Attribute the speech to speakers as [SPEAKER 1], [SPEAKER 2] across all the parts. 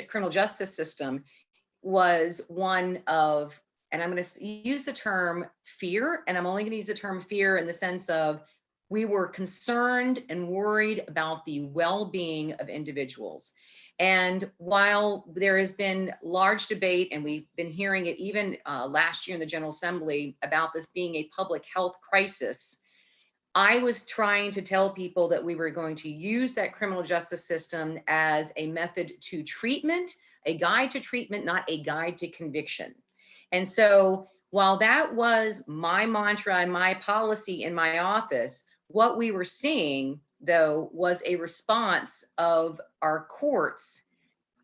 [SPEAKER 1] criminal justice system was one of, and I'm going to use the term fear, and I'm only going to use the term fear in the sense of we were concerned and worried about the well-being of individuals. And while there has been large debate, and we've been hearing it even last year in the General Assembly about this being a public health crisis, I was trying to tell people that we were going to use that criminal justice system as a method to treatment, a guide to treatment, not a guide to conviction. And so while that was my mantra and my policy in my office, what we were seeing, though, was a response of our courts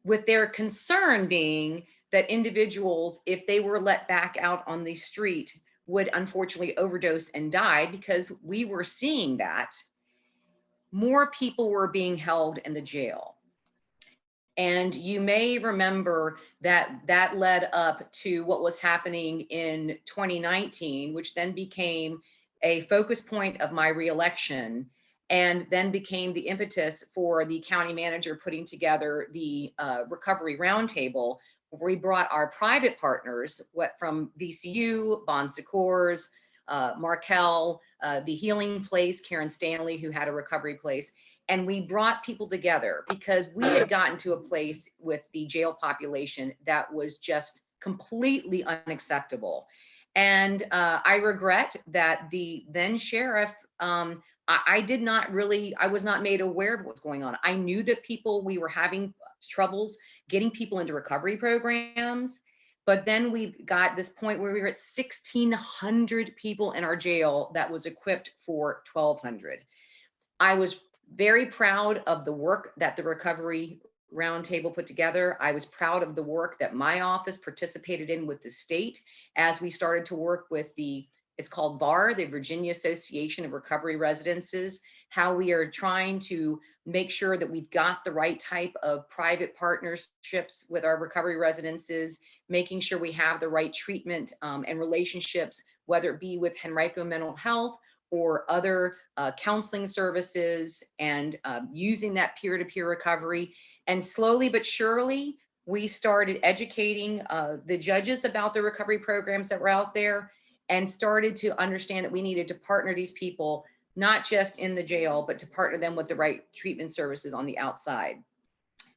[SPEAKER 1] with their concern being that individuals, if they were let back out on the street, would unfortunately overdose and die, because we were seeing that more people were being held in the jail. And you may remember that that led up to what was happening in 2019, which then became a focus point of my reelection, and then became the impetus for the county manager putting together the recovery roundtable, where we brought our private partners, what from VCU, Bon Secours, Markel, the Healing Place, Karen Stanley, who had a recovery place. And we brought people together because we had gotten to a place with the jail population that was just completely unacceptable. And I regret that the then sheriff, I did not really, I was not made aware of what's going on. I knew that we were having troubles getting people into recovery programs. But then we got this point where we were at 1,600 people in our jail that was equipped for 1,200. I was very proud of the work that the Recovery Roundtable put together. I was proud of the work that my office participated in with the state as we started to work with it's called VAR, the Virginia Association of Recovery Residences, how we are trying to make sure that we've got the right type of private partnerships with our recovery residences, making sure we have the right treatment and relationships, whether it be with Henrico Mental Health or other counseling services, and using that peer-to-peer recovery. And slowly but surely, we started educating the judges about the recovery programs that were out there, and started to understand that we needed to partner these people, not just in the jail, but to partner them with the right treatment services on the outside.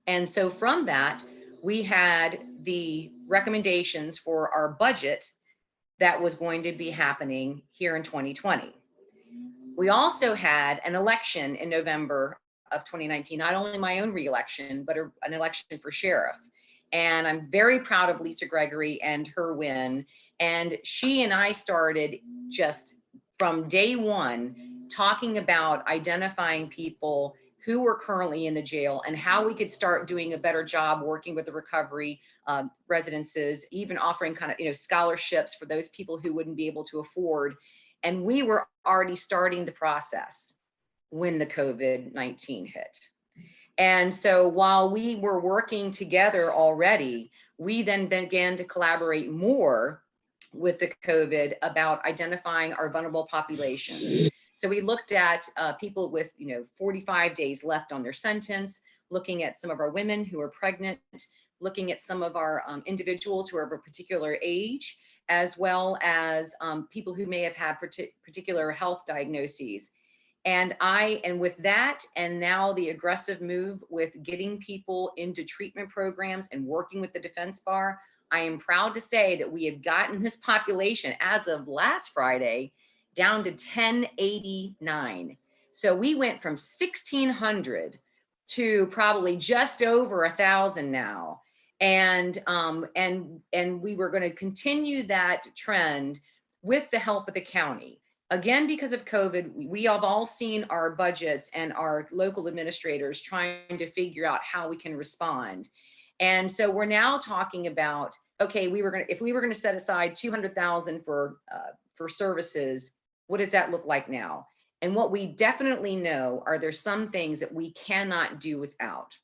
[SPEAKER 1] And so from that, we had the recommendations for our budget that was going to be happening here in 2020. We also had an election in November of 2019, not only my own reelection, but an election for sheriff. And I'm very proud of Lisa Gregory and her win. And she and I started just from day one talking about identifying people who were currently in the jail and how we could start doing a better job working with the recovery residences, even offering kind of scholarships for those people who wouldn't be able to afford. And we were already starting the process when the COVID-19 hit. And so while we were working together already, we then began to collaborate more with the COVID about identifying our vulnerable populations. So we looked at people with 45 days left on their sentence, looking at some of our women who are pregnant, looking at some of our individuals who are of a particular age, as well as people who may have had particular health diagnoses. And with that, and now the aggressive move with getting people into treatment programs and working with the defense bar, I am proud to say that we have gotten this population as of last Friday down to 1089. So we went from 1,600 to probably just over 1,000 now. And we were going to continue that trend with the help of the county. Again, because of COVID, we have all seen our budgets and our local administrators trying to figure out how we can respond. And so we're now talking about, okay, if we were going to set aside 200,000 for services, what does that look like now? And what we definitely know are there some things that we cannot do without.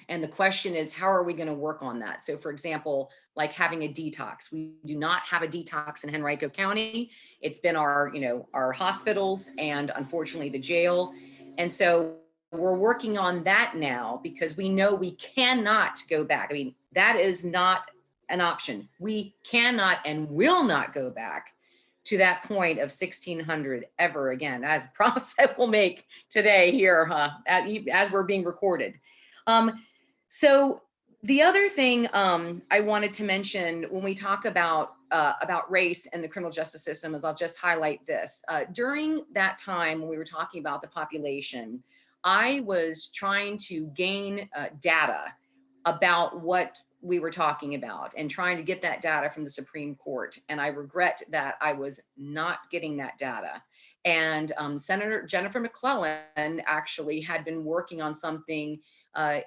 [SPEAKER 1] And the question is, how are we going to work on that? So for example, like having a detox. We do not have a detox in Henrico County. It's been our hospitals and unfortunately the jail. And so we're working on that now because we know we cannot go back. I mean, that is not an option. We cannot and will not go back to that point of 1600 ever again, as a promise I will make today here, as we're being recorded. So the other thing I wanted to mention when we talk about race and the criminal justice system is I'll just highlight this. During that time when we were talking about the population, I was trying to gain data about what we were talking about and trying to get that data from the Supreme Court. And I regret that I was not getting that data. And Senator Jennifer McClellan actually had been working on something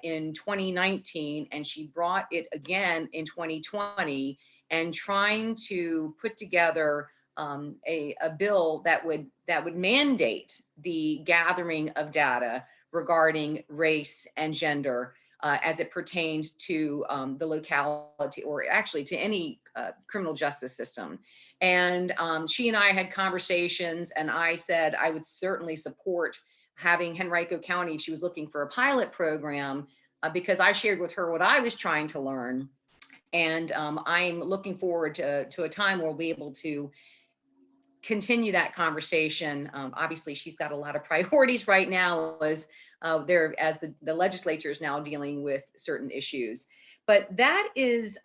[SPEAKER 1] in 2019, and she brought it again in 2020, and trying to put together a bill that would mandate the gathering of data regarding race and gender as it pertained to the locality, or actually to any criminal justice system. And she and I had conversations, and I said I would certainly support having Henrico County, if she was looking for a pilot program, because I shared with her what I was trying to learn. And I'm looking forward to a time where we'll be able to continue that conversation. Obviously, she's got a lot of priorities right now as the legislature is now dealing with certain issues. But that is,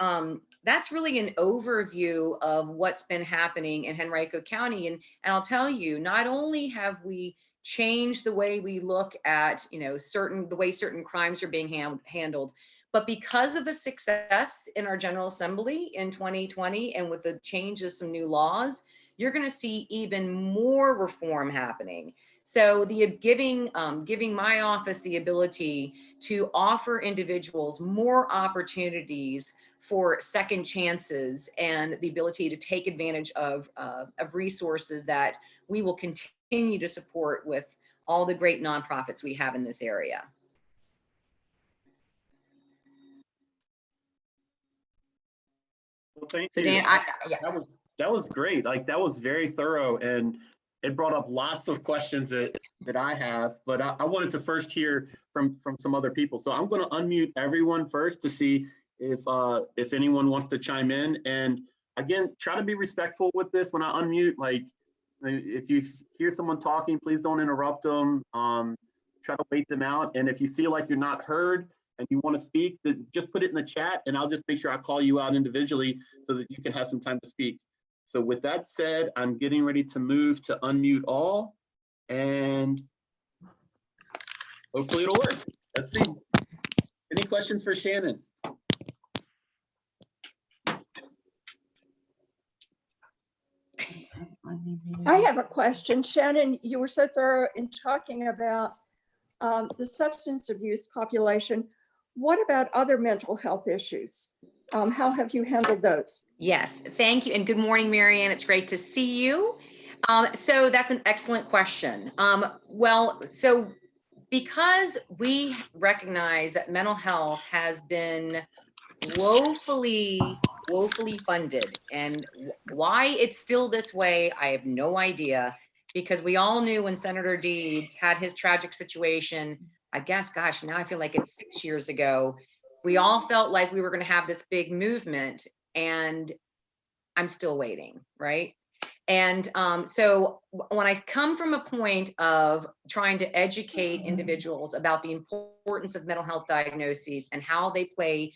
[SPEAKER 1] that's really an overview of what's been happening in Henrico County. And I'll tell you, not only have we changed the way we look at, the way certain crimes are being handled, but because of the success in our General Assembly in 2020 and with the change of some new laws, you're going to see even more reform happening. So the giving my office the ability to offer individuals more opportunities for second chances and the ability to take advantage of resources that we will continue to support with all the great nonprofits we have in this area.
[SPEAKER 2] Well, thank
[SPEAKER 1] so
[SPEAKER 2] you.
[SPEAKER 1] Dan, yes.
[SPEAKER 2] That was great. Like, that was very thorough, and it brought up lots of questions that I have, but I wanted to first hear from some other people. So I'm going to unmute everyone first to see if anyone wants to chime in. And again, try to be respectful with this when I unmute. Like, if you hear someone talking, please don't interrupt them. Try to wait them out. And if you feel like you're not heard and you want to speak, then just put it in the chat, and I'll just make sure I call you out individually so that you can have some time to speak. So with that said, I'm getting ready to move to unmute all, and hopefully it'll work. Let's see. Any questions for Shannon?
[SPEAKER 3] I have a question. Shannon, you were so thorough in talking about the substance abuse population. What about other mental health issues? How have you handled those?
[SPEAKER 1] Yes, thank you. And good morning, Marianne. It's great to see you. So that's an excellent question. Well, so because we recognize that mental health has been woefully funded, and why it's still this way, I have no idea, because we all knew when Senator Deeds had his tragic situation, I guess, gosh, now I feel like it's 6 years ago, we all felt like we were going to have this big movement, and I'm still waiting, right? And so when I come from a point of trying to educate individuals about the importance of mental health diagnoses and how they play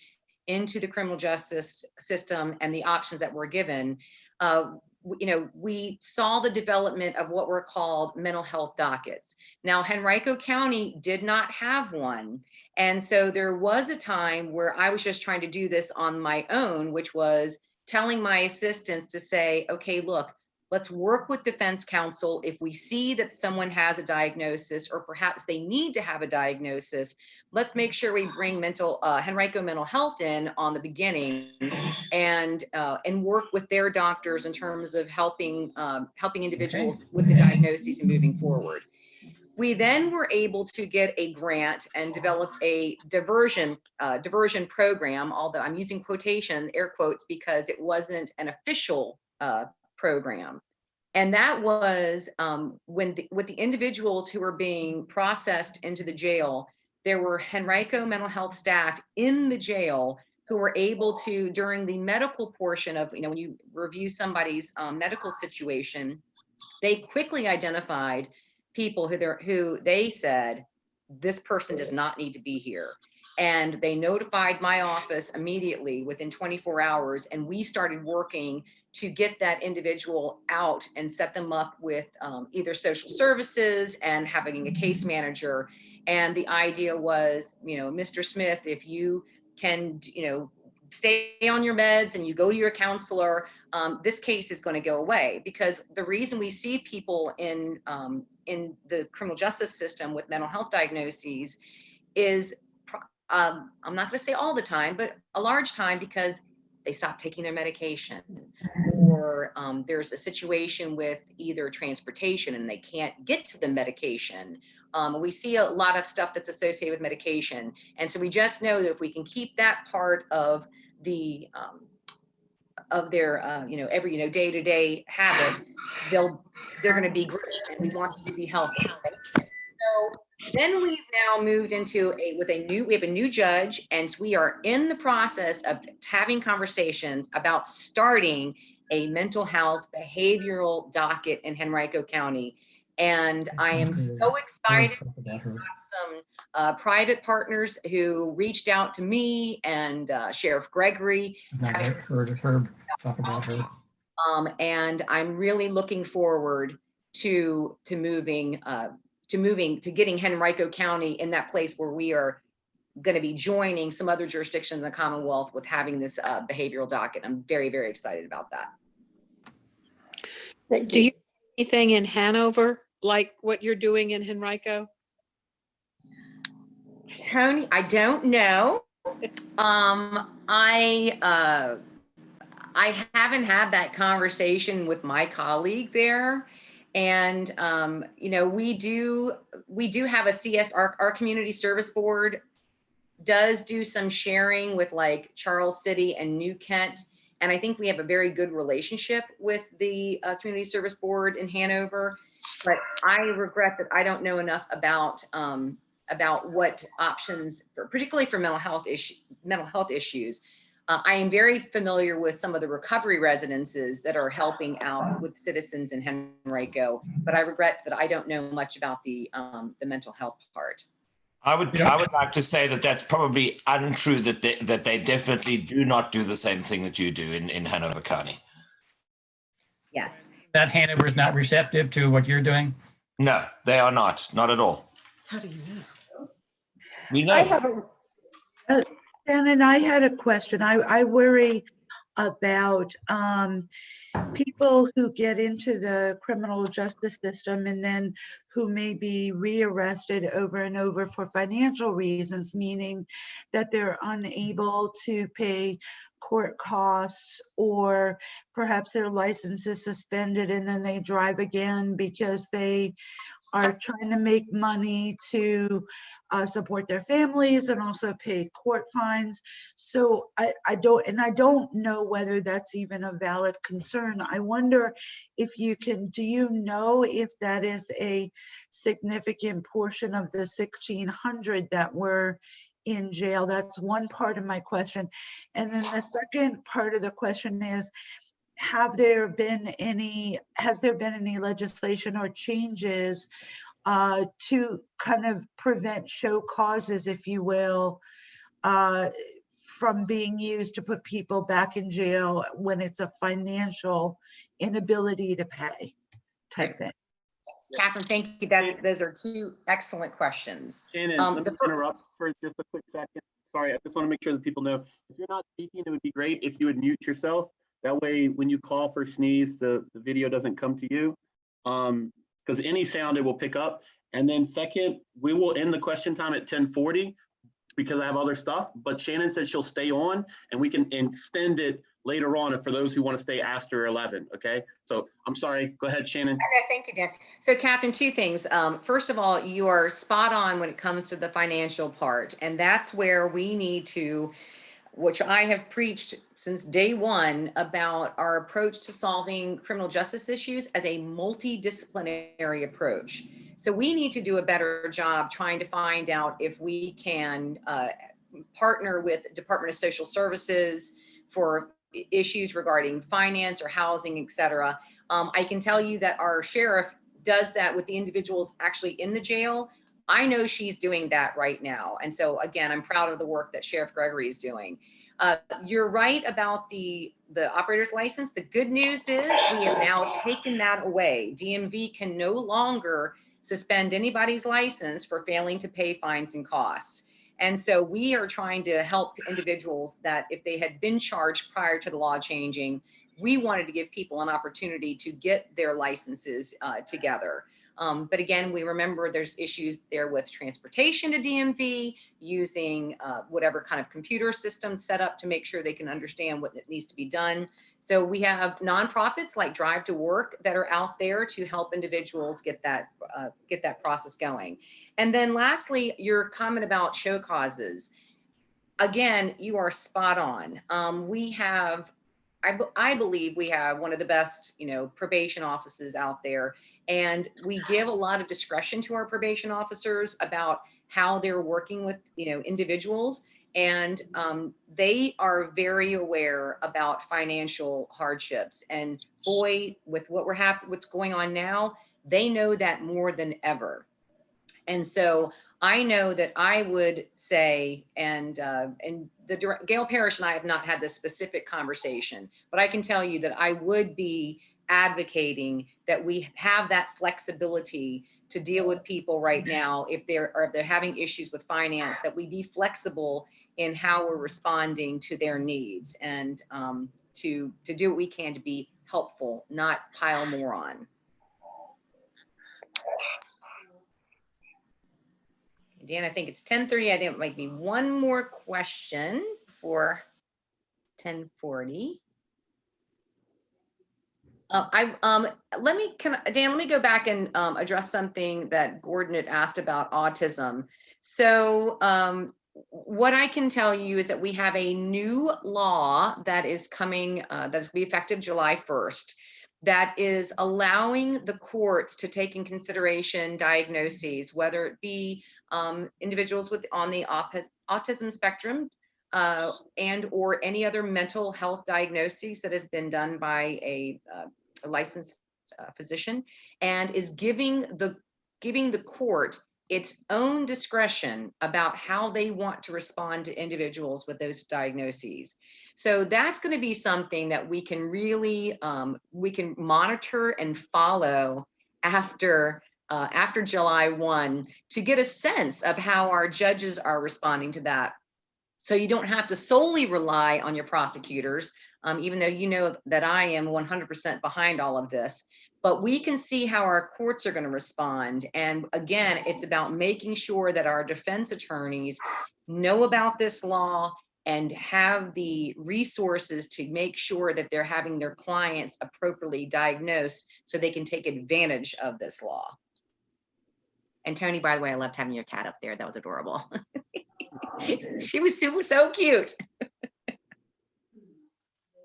[SPEAKER 1] into the criminal justice system and the options that were given, we saw the development of what were called mental health dockets. Now, Henrico County did not have one. And so there was a time where I was just trying to do this on my own, which was telling my assistants to say, okay, look, let's work with defense counsel. If we see that someone has a diagnosis, or perhaps they need to have a diagnosis, let's make sure we bring Henrico Mental Health in on the beginning, and work with their doctors in terms of helping individuals with the diagnosis and moving forward. We then were able to get a grant and developed a diversion program, although I'm using air quotes, because it wasn't an official program. And that was with the individuals who were being processed into the jail, there were Henrico mental health staff in the jail who were able to, during the medical portion of, when you review somebody's medical situation, they quickly identified people who they said, this person does not need to be here. And they notified my office immediately within 24 hours. And we started working to get that individual out and set them up with either social services and having a case manager. And the idea was, Mr. Smith, if you can, stay on your meds and you go to your counselor, this case is going to go away. Because the reason we see people in the criminal justice system with mental health diagnoses is, I'm not going to say all the time, but a large time, because they stop taking their medication, or there's a situation with either transportation and they can't get to the medication. We see a lot of stuff that's associated with medication. And so we just know that if we can keep that part of the of their every day-to-day habit, they're going to be great, and we want them to be healthy. So then we've now moved into we have a new judge, and we are in the process of having conversations about starting a mental health behavioral docket in Henrico County. And I am so excited. Some private partners who reached out to me and Sheriff Gregory.
[SPEAKER 4] Herb, talk about her.
[SPEAKER 1] And I'm really looking forward to getting Henrico County in that place where we are going to be joining some other jurisdictions in the Commonwealth with having this behavioral docket. I'm very, very excited about that.
[SPEAKER 5] Do you have anything in Hanover like what you're doing in Henrico?
[SPEAKER 1] Tony, I don't know. I haven't had that conversation with my colleague there. And, we do have a CS, our community service board does do some sharing with like Charles City and New Kent. And I think we have a very good relationship with the community service board in Hanover, but I regret that I don't know enough about what options, particularly for mental health issues. I am very familiar with some of the recovery residences that are helping out with citizens in Henrico, but I regret that I don't know much about the mental health part.
[SPEAKER 6] I would like to say that that's probably untrue, that they definitely do not do the same thing that you do in Hanover County.
[SPEAKER 1] Yes.
[SPEAKER 4] That Hanover is not receptive to what you're doing?
[SPEAKER 6] No, they are not at all.
[SPEAKER 7] How do you know?
[SPEAKER 6] We know.
[SPEAKER 3] I have a
[SPEAKER 7] And I had a question. I worry about people who get into the criminal justice system and then who may be rearrested over and over for financial reasons, meaning that they're unable to pay court costs, or perhaps their license is suspended and then they drive again because they are trying to make money to support their families and also pay court fines. So I don't know whether that's even a valid concern. I wonder if do you know if that is a significant portion of the 1,600 that were in jail? That's one part of my question. And then the second part of the question is, has there been any legislation or changes to kind of prevent show causes, if you will, from being used to put people back in jail when it's a financial inability to pay type thing?
[SPEAKER 1] Catherine, thank you. Those are two excellent questions.
[SPEAKER 2] Shannon, let me interrupt for just a quick second. Sorry, I just want to make sure that people know, if you're not speaking, it would be great if you would mute yourself. That way, when you call for sneeze, the video doesn't come to you. Because any sound it will pick up. And then second, we will end the question time at 10:40 because I have other stuff, but Shannon said she'll stay on and we can extend it later on for those who want to stay after 11, okay? So I'm sorry, go ahead, Shannon.
[SPEAKER 1] Okay, thank you, Dan. So Catherine, two things. First of all, you are spot on when it comes to the financial part, and that's where we need to which I have preached since day one about our approach to solving criminal justice issues as a multidisciplinary approach. So we need to do a better job trying to find out if we can partner with Department of Social Services for issues regarding finance or housing, et cetera. I can tell you that our sheriff does that with the individuals actually in the jail. I know she's doing that right now. And so again, I'm proud of the work that Sheriff Gregory is doing. You're right about the operator's license. The good news is we have now taken that away. DMV can no longer suspend anybody's license for failing to pay fines and costs. And so we are trying to help individuals that if they had been charged prior to the law changing, we wanted to give people an opportunity to get their licenses together. But again, we remember there's issues there with transportation to DMV, using whatever kind of computer system set up to make sure they can understand what needs to be done. So we have nonprofits like Drive to Work that are out there to help individuals get that process going. And then lastly, your comment about show causes. Again, you are spot on. We have, I believe we have one of the best, probation offices out there. And we give a lot of discretion to our probation officers about how they're working with, individuals. And they are very aware about financial hardships. And boy, with what's going on now, they know that more than ever. And so I know that I would say, and Gail Parrish and I have not had this specific conversation, but I can tell you that I would be advocating that we have that flexibility to deal with people right now if they're having issues with finance, that we be flexible in how we're responding to their needs, and to do what we can to be helpful, not pile more on. Dan, I think it's 10:30. I think it might be one more question before 10:40. Dan, let me go back and address something that Gordon had asked about autism. So what I can tell you is that we have a new law that is coming, that's going to be effective July 1st, that is allowing the courts to take in consideration diagnoses, whether it be individuals on the autism spectrum, and or any other mental health diagnoses that has been done by a licensed physician, and is giving the court its own discretion about how they want to respond to individuals with those diagnoses. So that's going to be something that we can really we can monitor and follow after July 1 to get a sense of how our judges are responding to that. So you don't have to solely rely on your prosecutors, even though you know that I am 100% behind all of this, but we can see how our courts are going to respond. And again, it's about making sure that our defense attorneys know about this law and have the resources to make sure that they're having their clients appropriately diagnosed so they can take advantage of this law. And Tony, by the way, I loved having your cat up there. That was adorable. She was so cute.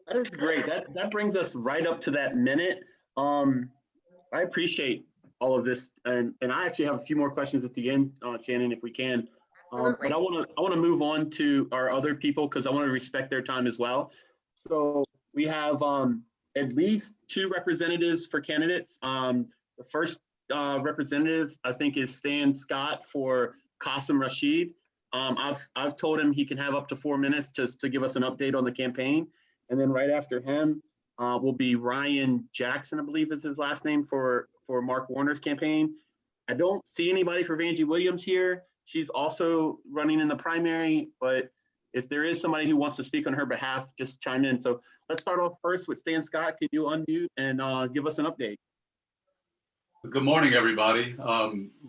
[SPEAKER 2] That is great. That brings us right up to that minute. I appreciate all of this, and I actually have a few more questions at the end, Shannon, if we can. But I want to move on to our other people because I want to respect their time as well. So we have at least 2 representatives for candidates. The first representative, I think, is Stan Scott for Qasim Rashid. I've told him he can have up to 4 minutes just to give us an update on the campaign. And then right after him will be Ryan Jackson, I believe is his last name, for Mark Warner's campaign. I don't see anybody for Vanjie Williams here. She's also running in the primary, but if there is somebody who wants to speak on her behalf, just chime in. So let's start off first with Stan Scott. Can you unmute and give us an update?
[SPEAKER 8] Good morning, everybody.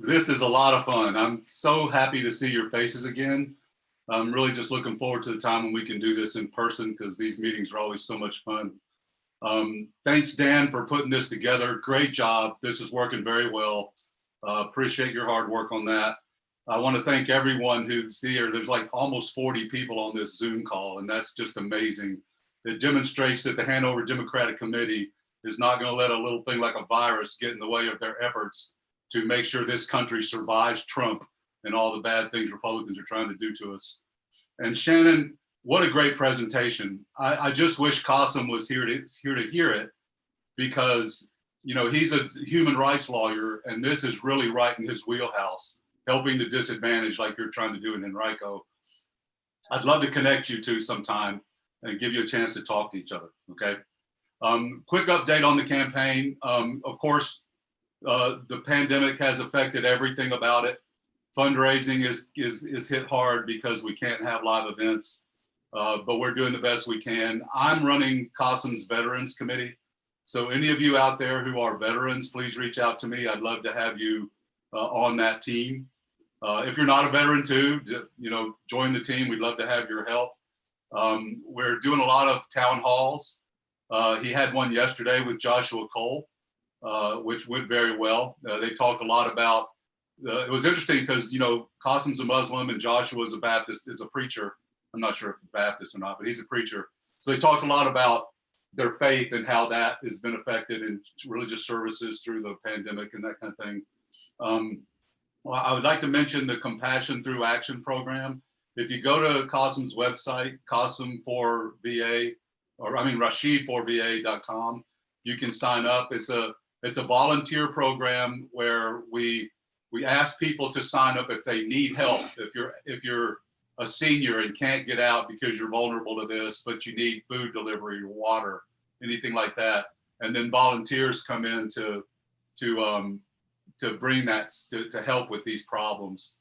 [SPEAKER 8] This is a lot of fun. I'm so happy to see your faces again. I'm really just looking forward to the time when we can do this in person because these meetings are always so much fun. Thanks, Dan, for putting this together. Great job. This is working very well. Appreciate your hard work on that. I want to thank everyone who's here. There's like almost 40 people on this Zoom call, and that's just amazing. It demonstrates that the Hanover Democratic Committee is not going to let a little thing like a virus get in the way of their efforts to make sure this country survives Trump and all the bad things Republicans are trying to do to us. And Shannon, what a great presentation. I just wish Qasim was here to hear it, because he's a human rights lawyer, and this is really right in his wheelhouse, helping the disadvantaged like you're trying to do in Henrico. I'd love to connect you two sometime and give you a chance to talk to each other, okay? Quick update on the campaign. Of course, the pandemic has affected everything about it. Fundraising is hit hard because we can't have live events, but we're doing the best we can. I'm running Qasim's Veterans Committee. So any of you out there who are veterans, please reach out to me. I'd love to have you on that team. If you're not a veteran too, join the team. We'd love to have your help. We're doing a lot of town halls. He had one yesterday with Joshua Cole, which went very well. They talked a lot about, it was interesting because, Qasim's a Muslim and Joshua is a Baptist, is a preacher. I'm not sure if he's Baptist or not, but he's a preacher. So they talked a lot about their faith and how that has been affected in religious services through the pandemic and that kind of thing. Well, I would like to mention the Compassion Through Action program. If you go to Qasim's website, Rashid4VA.com, you can sign up. It's a volunteer program where we ask people to sign up if they need help. If you're a senior and can't get out because you're vulnerable to this, but you need food delivery or water, anything like that, and then volunteers come in to bring that to help with these problems.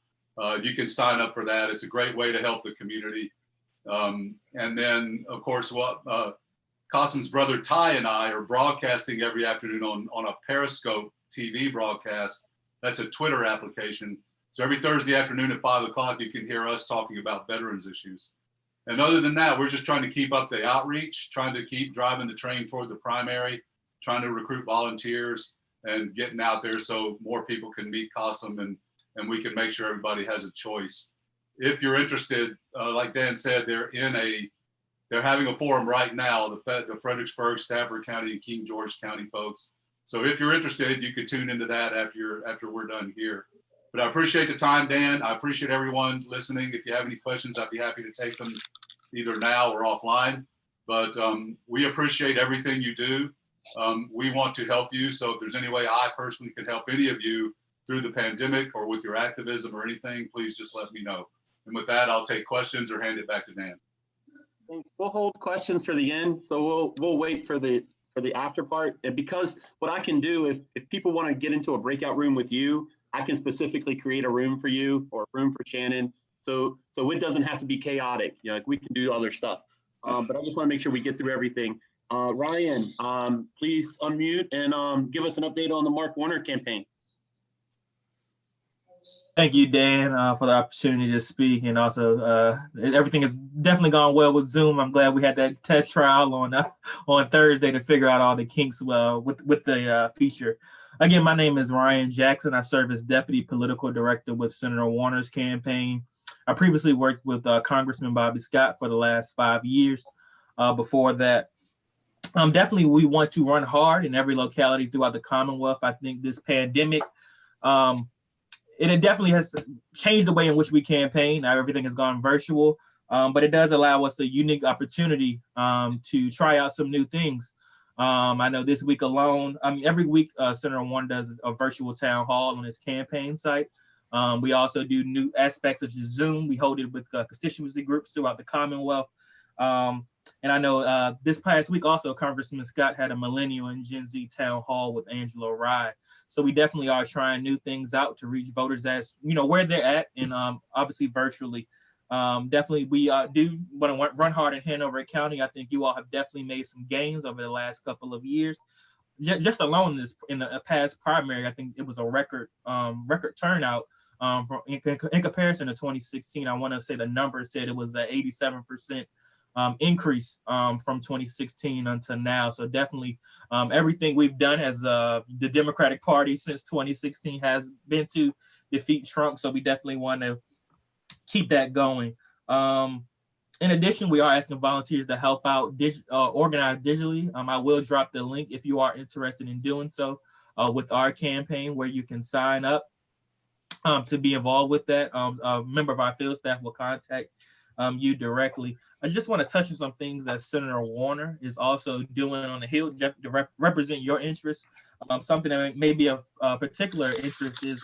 [SPEAKER 8] You can sign up for that. It's a great way to help the community. And then, of course, Qasim's brother Ty and I are broadcasting every afternoon on a Periscope TV broadcast. That's a Twitter application. So every Thursday afternoon at 5 o'clock, you can hear us talking about veterans issues. And other than that, we're just trying to keep up the outreach, trying to keep driving the train toward the primary, trying to recruit volunteers and getting out there so more people can meet Qasim and we can make sure everybody has a choice. If you're interested, like Dan said, they're having a forum right now, the Fredericksburg, Stafford County, and King George County folks. So if you're interested, you could tune into that after we're done here. But I appreciate the time, Dan. I appreciate everyone listening. If you have any questions, I'd be happy to take them either now or offline. But we appreciate everything you do. We want to help you. So if there's any way I personally can help any of you through the pandemic or with your activism or anything, please just let me know. And with that, I'll take questions or hand it back to Dan.
[SPEAKER 2] We'll hold questions for the end. So we'll wait for the after part. And because what I can do, if people want to get into a breakout room with you, I can specifically create a room for you or a room for Shannon. So it doesn't have to be chaotic. Like we can do other stuff. But I just want to make sure we get through everything. Ryan, please unmute and give us an update on the Mark Warner campaign.
[SPEAKER 9] Thank you, Dan, for the opportunity to speak. And also, everything has definitely gone well with Zoom. I'm glad we had that test trial on Thursday to figure out all the kinks with the feature. Again, my name is Ryan Jackson. I serve as Deputy Political Director with Senator Warner's campaign. I previously worked with Congressman Bobby Scott for the last 5 years. Before that, definitely we want to run hard in every locality throughout the Commonwealth. I think this pandemic, it definitely has changed the way in which we campaign. Now everything has gone virtual, but it does allow us a unique opportunity to try out some new things. I know this week alone, every week Senator Warner does a virtual town hall on his campaign site. We also do new aspects of Zoom. We hold it with constituency groups throughout the Commonwealth. And I know this past week also Congressman Scott had a Millennial and Gen Z town hall with Angela Rye. So we definitely are trying new things out to reach voters as, where they're at, and obviously virtually. Definitely we do want to run hard in Hanover County. I think you all have definitely made some gains over the last couple of years. Just alone in the past primary, I think it was a record turnout. In comparison to 2016, I want to say the number said it was 87% increase from 2016 until now. So definitely everything we've done as the Democratic Party since 2016 has been to defeat Trump. So we definitely want to keep that going. In addition, we are asking volunteers to help out organize digitally. I will drop the link if you are interested in doing so with our campaign, where you can sign up to be involved with that. A member of our field staff will contact you directly. I just want to touch on some things that Senator Warner is also doing on the Hill to represent your interests. Something that may be of particular interest is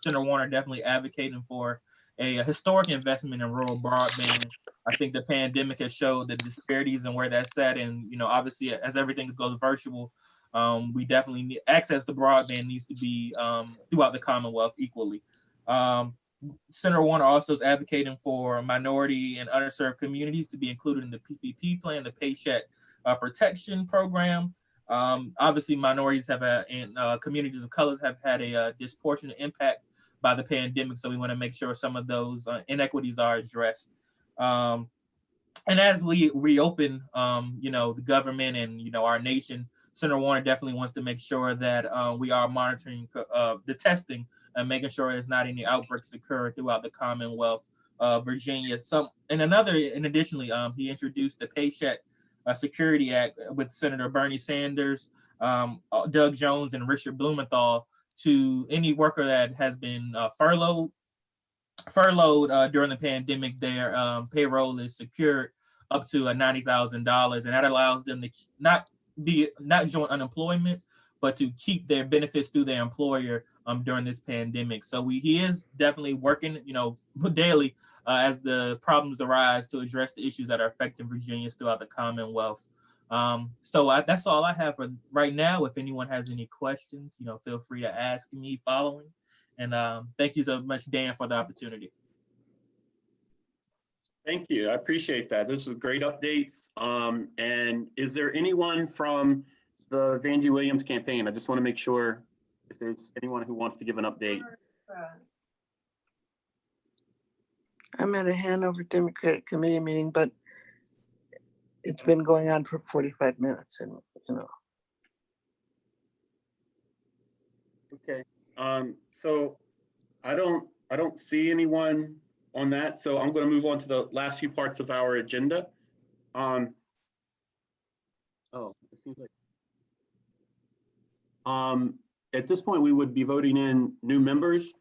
[SPEAKER 9] Senator Warner definitely advocating for a historic investment in rural broadband. I think the pandemic has showed the disparities and where that's at. And, obviously, as everything goes virtual, we definitely need access to broadband needs to be throughout the Commonwealth equally. Senator Warner also is advocating for minority and underserved communities to be included in the PPP plan, the Paycheck Protection Program. Obviously, minorities and communities of color have had a disproportionate impact by the pandemic, so we want to make sure some of those inequities are addressed. And as we reopen, the government and our nation, Senator Warner definitely wants to make sure that we are monitoring the testing and making sure there's not any outbreaks occur throughout the Commonwealth of Virginia. Additionally, he introduced the Paycheck Security Act with Senator Bernie Sanders, Doug Jones, and Richard Blumenthal to any worker that has been furloughed during the pandemic. Their payroll is secured up to $90,000, and that allows them to not join unemployment, but to keep their benefits through their employer during this pandemic. So he is definitely working, daily as the problems arise to address the issues that are affecting Virginians throughout the Commonwealth. So that's all I have for right now. If anyone has any questions, feel free to ask me following. And thank you so much, Dan, for the opportunity.
[SPEAKER 2] Thank you. I appreciate that. This was great updates. And is there anyone from the Vanjie Williams campaign? I just want to make sure if there's anyone who wants to give an update.
[SPEAKER 10] I'm at a Hanover Democratic Committee meeting, but it's been going on for 45 minutes, and
[SPEAKER 2] Okay. So I don't see anyone on that. So I'm going to move on to the last few parts of our agenda. It seems like at this point we would be voting in new members,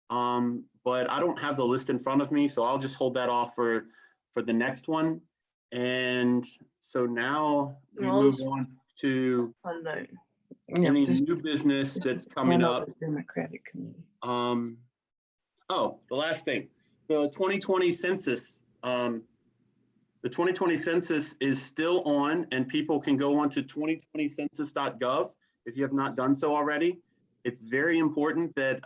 [SPEAKER 2] but I don't have the list in front of me, so I'll just hold that off for the next one. And so now we move on to any new business that's coming up.
[SPEAKER 10] Democratic Committee.
[SPEAKER 2] Oh, the last thing, the 2020 census. The 2020 census is still on, and people can go on to 2020census.gov if you have not done so already. It's very important that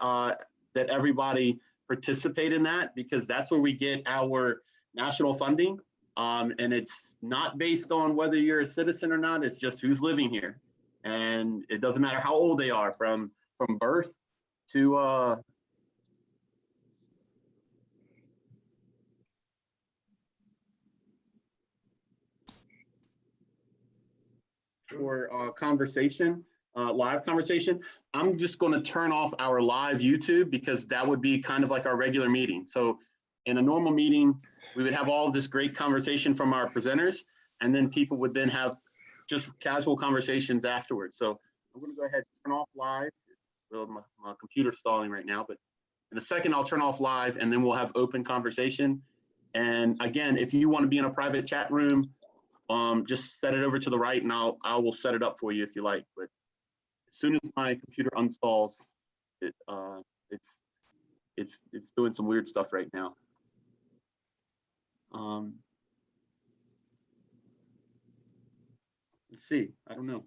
[SPEAKER 2] that everybody participate in that, because that's where we get our national funding. And it's not based on whether you're a citizen or not, it's just who's living here. And it doesn't matter how old they are, from birth to for conversation, live conversation. I'm just going to turn off our live YouTube, because that would be kind of like our regular meeting. So in a normal meeting, we would have all of this great conversation from our presenters, and then people would then have just casual conversations afterwards. So I'm going to go ahead and turn off live. Well, my computer's stalling right now, but in a second I'll turn off live, and then we'll have open conversation. And again, if you want to be in a private chat room, just set it over to the right, and I will set it up for you if you like. But as soon as my computer uninstalls, it's doing some weird stuff right now. Let's see. I don't know.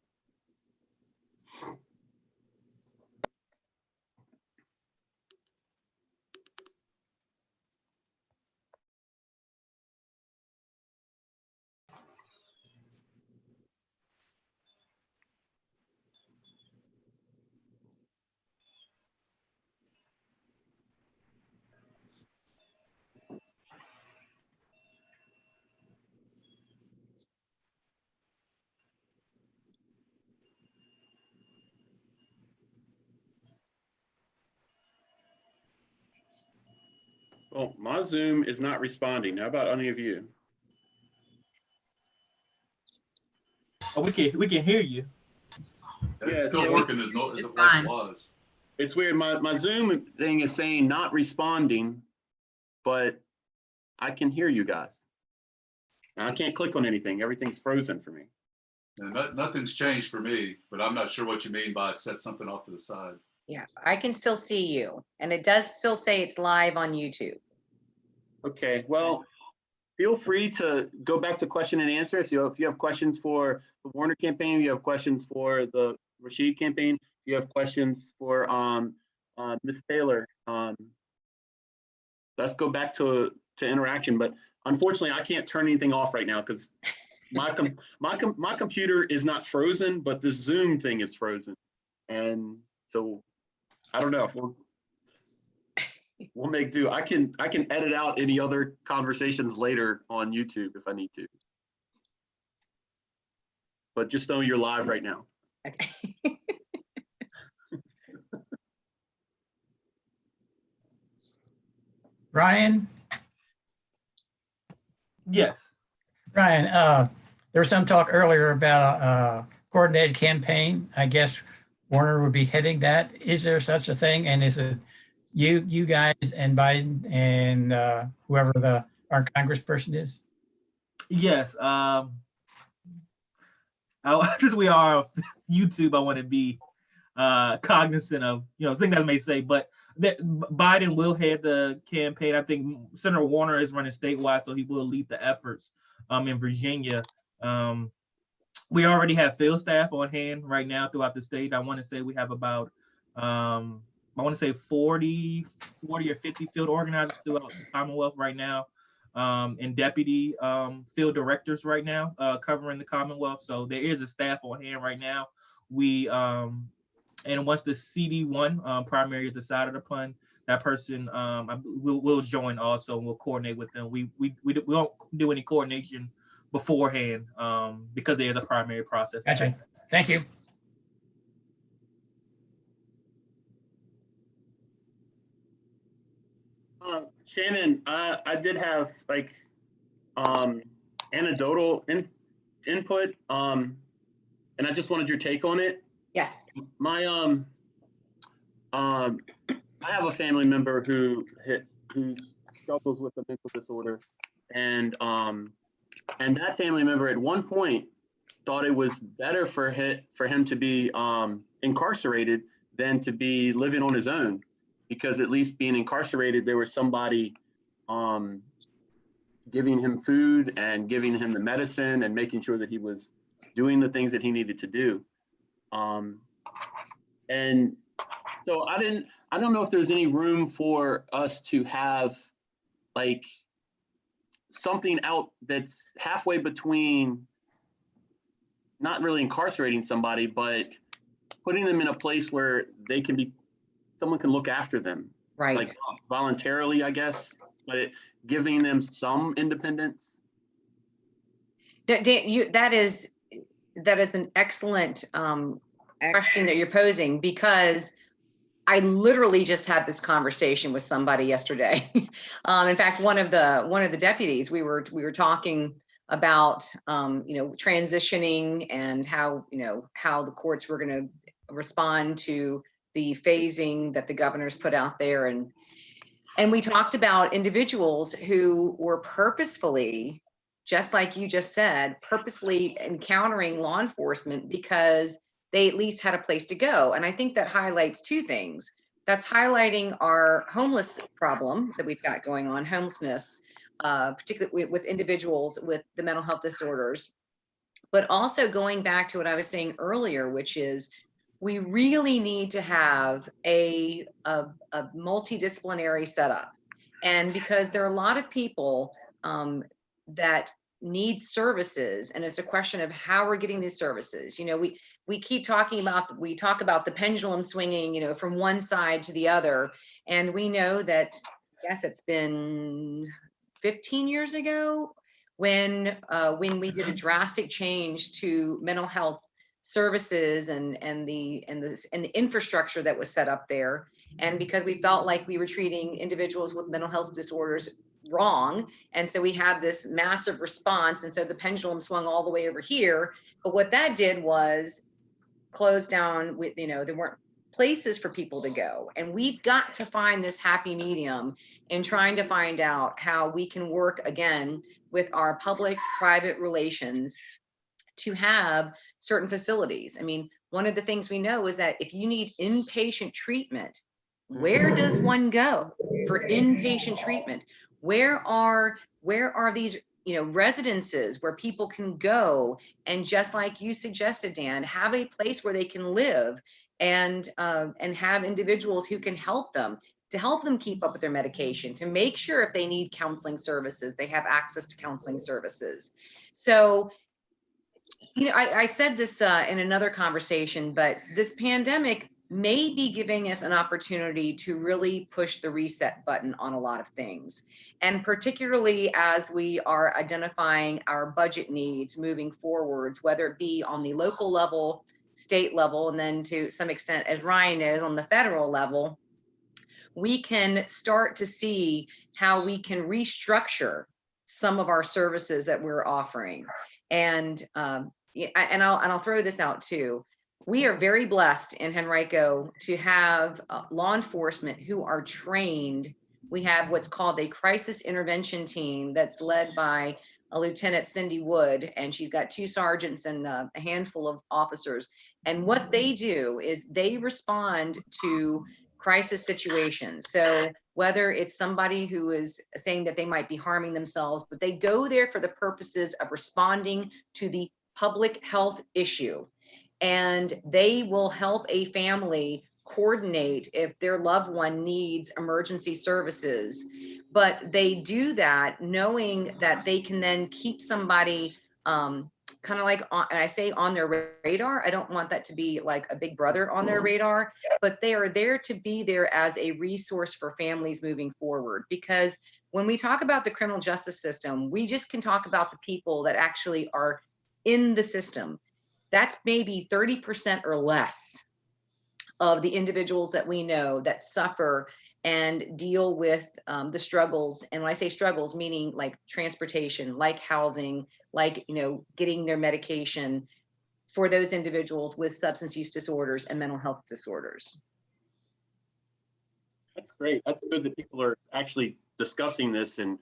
[SPEAKER 2] Well, my Zoom is not responding. How about any of you?
[SPEAKER 9] Oh, we can hear you.
[SPEAKER 8] It's
[SPEAKER 2] Yeah,
[SPEAKER 8] still
[SPEAKER 2] so
[SPEAKER 8] working as
[SPEAKER 11] It's
[SPEAKER 8] it
[SPEAKER 11] fine.
[SPEAKER 8] was.
[SPEAKER 2] it's weird. My Zoom thing is saying not responding, but I can hear you guys. And I can't click on anything. Everything's frozen for me.
[SPEAKER 8] And nothing's changed for me, but I'm not sure what you mean by set something off to the side.
[SPEAKER 1] Yeah, I can still see you, and it does still say it's live on YouTube.
[SPEAKER 2] Okay, well, feel free to go back to question and answer. If you have questions for the Warner campaign, you have questions for the Rashid campaign, you have questions for Ms. Taylor. Let's go back to interaction, but unfortunately, I can't turn anything off right now because my computer is not frozen, but the Zoom thing is frozen, and so I don't know. We'll make do. I can edit out any other conversations later on YouTube if I need to. But just know you're live right now.
[SPEAKER 1] Okay.
[SPEAKER 4] Ryan,
[SPEAKER 9] Yes.
[SPEAKER 4] Ryan, there was some talk earlier about a coordinated campaign. I guess Warner would be heading that. Is there such a thing? And is it you guys and Biden and whoever our congressperson is?
[SPEAKER 9] Yes. Since we are on YouTube, I want to be cognizant of things I may say, but that Biden will head the campaign. I think Senator Warner is running statewide, so he will lead the efforts in Virginia. We already have field staff on hand right now throughout the state. I want to say we have about 40 or 50 field organizers throughout the Commonwealth right now, and deputy field directors right now covering the Commonwealth. So there is a staff on hand right now. And once the CD1 primary is decided upon, that person will join also, and we'll coordinate with them. We don't do any coordination beforehand because there's a primary process.
[SPEAKER 4] Gotcha. Thank you.
[SPEAKER 2] Shannon, I did have like anecdotal input, and I just wanted your take on it.
[SPEAKER 1] Yes.
[SPEAKER 2] My I have a family member who struggles with a mental disorder, and that family member at one point thought it was better for him to be incarcerated than to be living on his own, because at least being incarcerated, there was somebody giving him food and giving him the medicine and making sure that he was doing the things that he needed to do. And so I don't know if there's any room for us to have like something out that's halfway between not really incarcerating somebody, but putting them in a place where someone can look after them.
[SPEAKER 1] Right.
[SPEAKER 2] Like voluntarily, I guess, but giving them some independence.
[SPEAKER 1] Dan, that is an excellent question that you're posing, because I literally just had this conversation with somebody yesterday. In fact, one of the deputies, we were talking about transitioning and how the courts were going to respond to the phasing that the governor's put out there, and we talked about individuals who were purposefully, just like you just said, purposefully encountering law enforcement because they at least had a place to go. And I think that highlights two things. That's highlighting our homeless problem that we've got going on, homelessness, particularly with individuals with the mental health disorders, but also going back to what I was saying earlier, which is we really need to have a multidisciplinary setup. And because there are a lot of people that need services, and it's a question of how we're getting these services. We keep talking about, we talk about the pendulum swinging, from one side to the other. And we know that, yes, it's been 15 years ago when we did a drastic change to mental health services and the infrastructure that was set up there. And because we felt like we were treating individuals with mental health disorders wrong. And so we had this massive response. And so the pendulum swung all the way over here. But what that did was close down with, there weren't places for people to go. And we've got to find this happy medium in trying to find out how we can work again with our public-private relations to have certain facilities. I mean, one of the things we know is that if you need inpatient treatment, where does one go for inpatient treatment? Where are these, residences where people can go and, just like you suggested, Dan, have a place where they can live and have individuals who can help them, to help them keep up with their medication, to make sure if they need counseling services, they have access to counseling services. So, I said this in another conversation, but this pandemic may be giving us an opportunity to really push the reset button on a lot of things. And particularly as we are identifying our budget needs moving forwards, whether it be on the local level, state level, and then to some extent, as Ryan knows, on the federal level, we can start to see how we can restructure some of our services that we're offering. And I'll throw this out too. We are very blessed in Henrico to have law enforcement who are trained. We have what's called a crisis intervention team that's led by a Lieutenant Cindy Wood, and she's got 2 sergeants and a handful of officers. And what they do is they respond to crisis situations. So whether it's somebody who is saying that they might be harming themselves, but they go there for the purposes of responding to the public health issue. And they will help a family coordinate if their loved one needs emergency services. But they do that knowing that they can then keep somebody kind of like on, and I say on their radar. I don't want that to be like a big brother on their radar, but they are there to be there as a resource for families moving forward. Because when we talk about the criminal justice system, we just can talk about the people that actually are in the system. That's maybe 30% or less of the individuals that we know that suffer and deal with the struggles. And when I say struggles, meaning like transportation, like housing, like, getting their medication, for those individuals with substance use disorders and mental health disorders.
[SPEAKER 2] That's great. That's good that people are actually discussing this and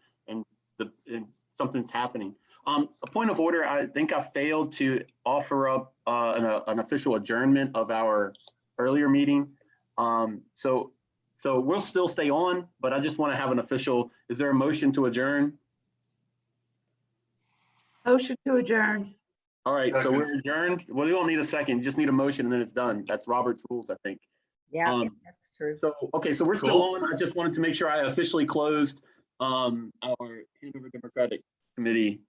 [SPEAKER 2] something's happening. A point of order, I think I failed to offer up an official adjournment of our earlier meeting. So we'll still stay on, but I just want to have an official, is there a motion to adjourn?
[SPEAKER 7] Motion to adjourn.
[SPEAKER 2] All right, so
[SPEAKER 8] Second.
[SPEAKER 2] we're adjourned. Well, you don't need a second, you just need a motion and then it's done. That's Robert's rules, I think.
[SPEAKER 11] Yeah, that's true.
[SPEAKER 2] So, okay, so we're still
[SPEAKER 8] Cool.
[SPEAKER 2] on. I just wanted to make sure I officially closed our Hanover Democratic Committee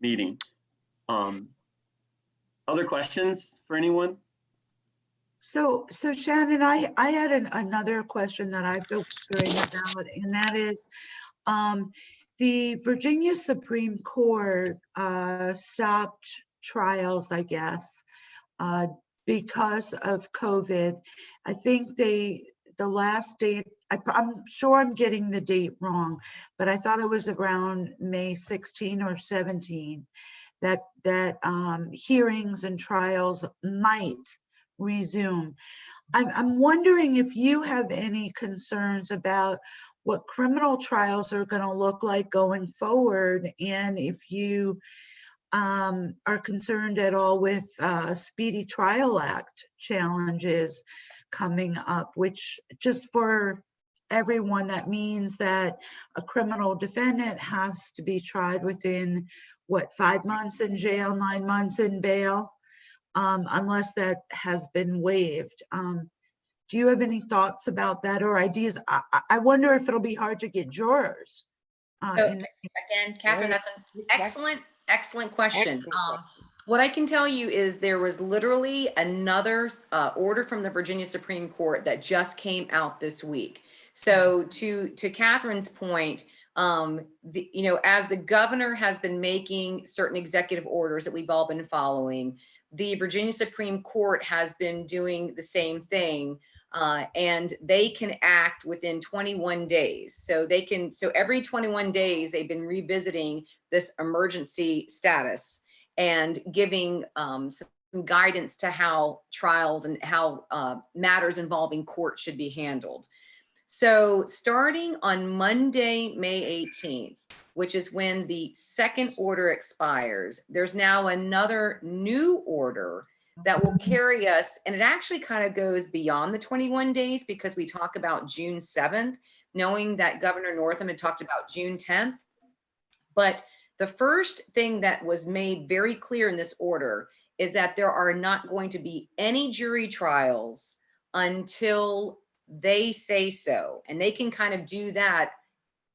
[SPEAKER 2] meeting. Other questions for anyone?
[SPEAKER 7] So Shannon, I had another question that I've been wondering about, and that is, the Virginia Supreme Court stopped trials, I guess, because of COVID. I think the last date, I'm sure I'm getting the date wrong, but I thought it was around May 16 or 17 that hearings and trials might resume. I'm wondering if you have any concerns about what criminal trials are going to look like going forward, and if you are concerned at all with Speedy Trial Act challenges coming up, which just for everyone, that means that a criminal defendant has to be tried within, 5 months in jail, 9 months in bail, unless that has been waived. Do you have any thoughts about that or ideas? I wonder if it'll be hard to get jurors.
[SPEAKER 1] So again, Catherine, that's an excellent question. What I can tell you is there was literally another order from the Virginia Supreme Court that just came out this week. So to Catherine's point, as the governor has been making certain executive orders that we've all been following, the Virginia Supreme Court has been doing the same thing. And they can act within 21 days. So every 21 days, they've been revisiting this emergency status and giving some guidance to how trials and how matters involving court should be handled. So starting on Monday, May 18th, which is when the second order expires, there's now another new order that will carry us, and it actually kind of goes beyond the 21 days because we talk about June 7th, knowing that Governor Northam had talked about June 10th. But the first thing that was made very clear in this order is that there are not going to be any jury trials until they say so. And they can kind of do that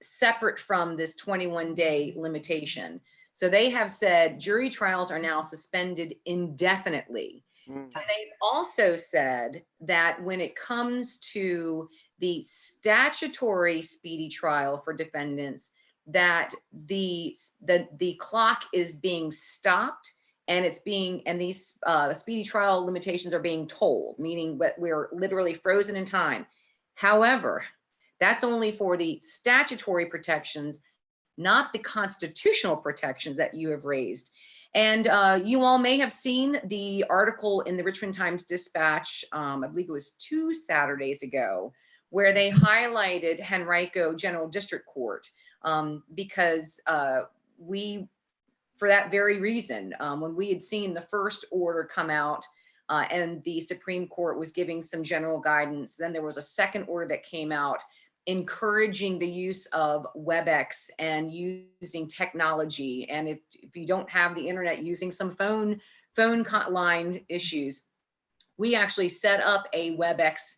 [SPEAKER 1] separate from this 21-day limitation. So they have said jury trials are now suspended indefinitely. And they've also said that when it comes to the statutory speedy trial for defendants, that the clock is being stopped and these speedy trial limitations are being told, meaning that we're literally frozen in time. However, that's only for the statutory protections, not the constitutional protections that you have raised. And you all may have seen the article in the Richmond Times-Dispatch, I believe it was 2 Saturdays ago, where they highlighted Henrico General District Court because for that very reason, when we had seen the first order come out and the Supreme Court was giving some general guidance, then there was a second order that came out encouraging the use of WebEx and using technology. And if you don't have the internet, using some phone line issues, we actually set up a WebEx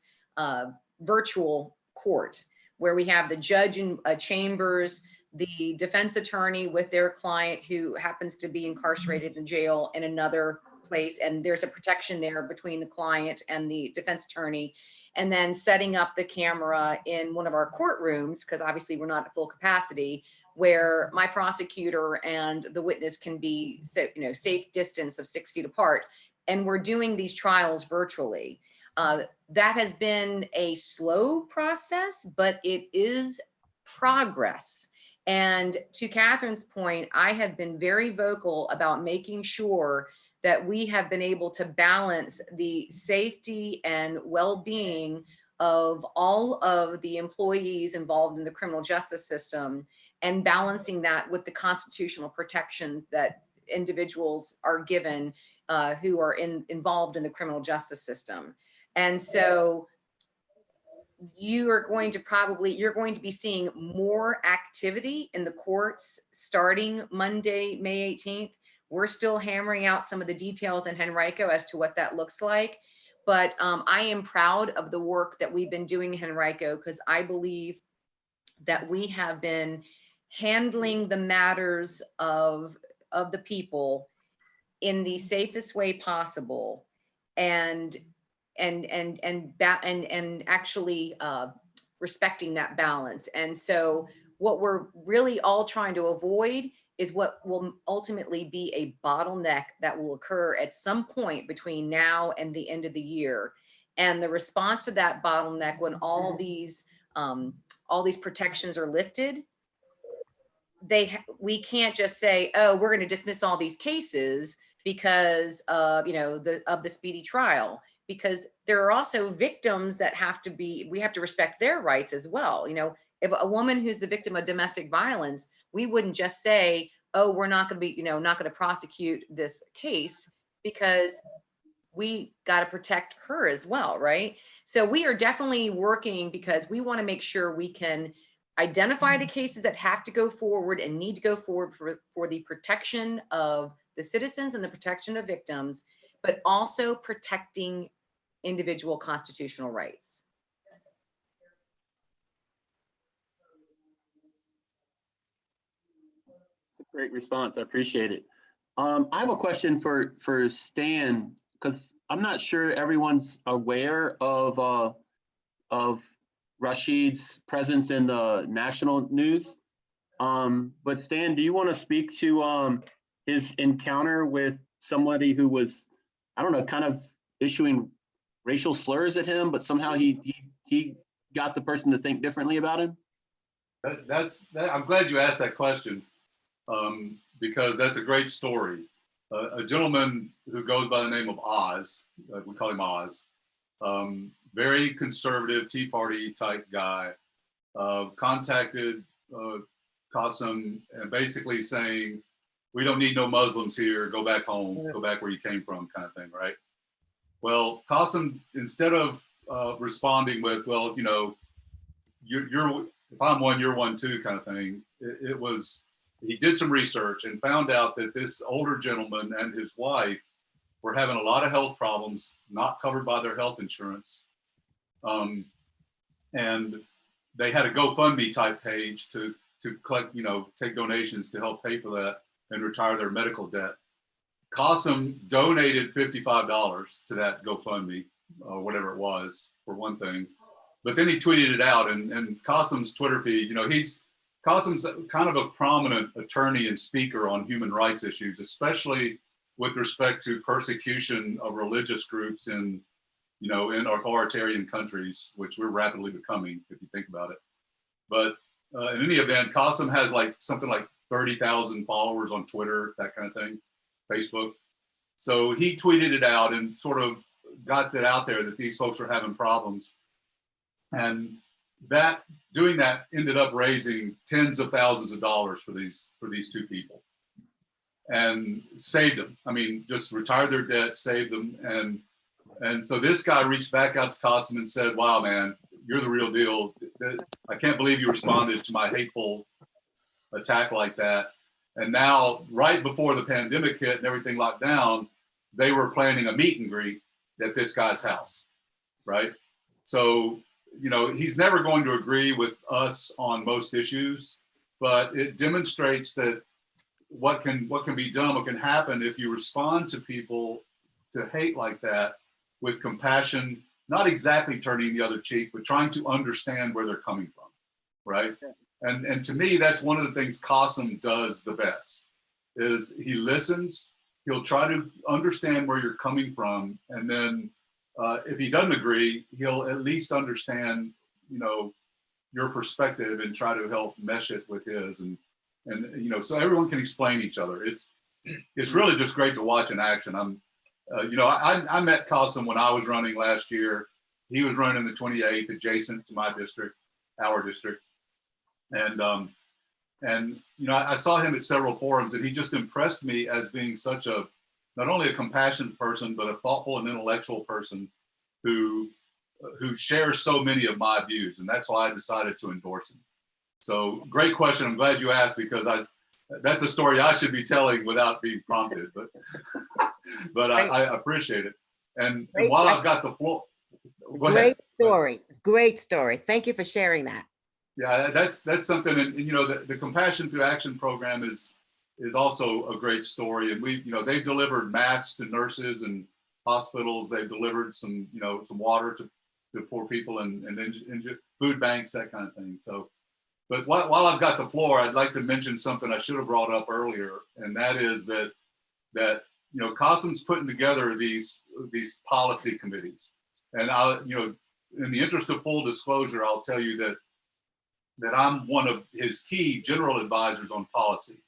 [SPEAKER 1] virtual court where we have the judge in chambers, the defense attorney with their client who happens to be incarcerated in jail in another place. And there's a protection there between the client and the defense attorney. And then setting up the camera in one of our courtrooms, because obviously we're not at full capacity, where my prosecutor and the witness can be, safe distance of 6 feet apart. And we're doing these trials virtually. That has been a slow process, but it is progress. And to Catherine's point, I have been very vocal about making sure that we have been able to balance the safety and well-being of all of the employees involved in the criminal justice system and balancing that with the constitutional protections that individuals are given who are involved in the criminal justice system. And so you're going to be seeing more activity in the courts starting Monday, May 18th. We're still hammering out some of the details in Henrico as to what that looks like. But I am proud of the work that we've been doing in Henrico because I believe that we have been handling the matters of the people in the safest way possible and actually respecting that balance. And so what we're really all trying to avoid is what will ultimately be a bottleneck that will occur at some point between now and the end of the year. And the response to that bottleneck, when all these protections are lifted, we can't just say, oh, we're going to dismiss all these cases because of the speedy trial, because there are also victims that we have to respect their rights as well. If a woman who's the victim of domestic violence, we wouldn't just say, oh, we're not going to be, not going to prosecute this case because we got to protect her as well, right? So we are definitely working because we want to make sure we can identify the cases that have to go forward and need to go forward for the protection of the citizens and the protection of victims, but also protecting individual constitutional rights.
[SPEAKER 2] Great response. I appreciate it. I have a question for Stan, because I'm not sure everyone's aware of Rashid's presence in the national news. But Stan, do you want to speak to his encounter with somebody who was, I don't know, kind of issuing racial slurs at him, but somehow he got the person to think differently about him?
[SPEAKER 8] I'm glad you asked that question, because that's a great story. A gentleman who goes by the name of Oz, we call him Oz, very conservative Tea Party type guy, contacted Qasim and basically saying, we don't need no Muslims here, go back home, go back where you came from, kind of thing, right? Well, Qasim, instead of responding with, well, you know, you're if I'm one, you're one too, kind of thing, he did some research and found out that this older gentleman and his wife were having a lot of health problems, not covered by their health insurance. And they had a GoFundMe type page to collect, you know, take donations to help pay for that and retire their medical debt. Qasim donated $55 to that GoFundMe, or whatever it was, for one thing. But then he tweeted it out, and Qasim's Twitter feed, you know, Qasim's kind of a prominent attorney and speaker on human rights issues, especially with respect to persecution of religious groups in, you know, in authoritarian countries, which we're rapidly becoming, if you think about it. But in any event, Qasim has like something like 30,000 followers on Twitter, that kind of thing, Facebook. So he tweeted it out and sort of got that out there that these folks were having problems. And doing that ended up raising tens of thousands of dollars for these two people, and saved them. I mean, just retired their debt, saved them. And so this guy reached back out to Qasim and said, wow, man, you're the real deal. I can't believe you responded to my hateful attack like that. And now, right before the pandemic hit and everything locked down, they were planning a meet and greet at this guy's house, right? So, you know, he's never going to agree with us on most issues, but it demonstrates that what can be done, what can happen if you respond to people to hate like that with compassion, not exactly turning the other cheek, but trying to understand where they're coming from, right? And to me, that's one of the things Qasim does the best, is he listens, he'll try to understand where you're coming from, and then if he doesn't agree, he'll at least understand, you know, your perspective and try to help mesh it with his, and you know, so everyone can explain each other. It's really just great to watch in action. You know, I met Qasim when I was running last year. He was running the 28th, adjacent to my district, our district, and you know, I saw him at several forums, and he just impressed me as being such a, not only a compassionate person, but a thoughtful and intellectual person who shares so many of my views. And that's why I decided to endorse him. So great question. I'm glad you asked, because that's a story I should be telling without being prompted, but I appreciate it. And while I've got the floor,
[SPEAKER 11] Great story. Thank you for sharing that.
[SPEAKER 8] Yeah, that's something. And you know, the Compassion Through Action program is also a great story. And you know, they've delivered masks to nurses and hospitals. They've delivered some water to poor people and food banks, that kind of thing. So, but while I've got the floor, I'd like to mention something I should have brought up earlier, and that is that you know, Qasim's putting together these policy committees, and you know, in the interest of full disclosure, I'll tell you that I'm one of his key general advisors on policy.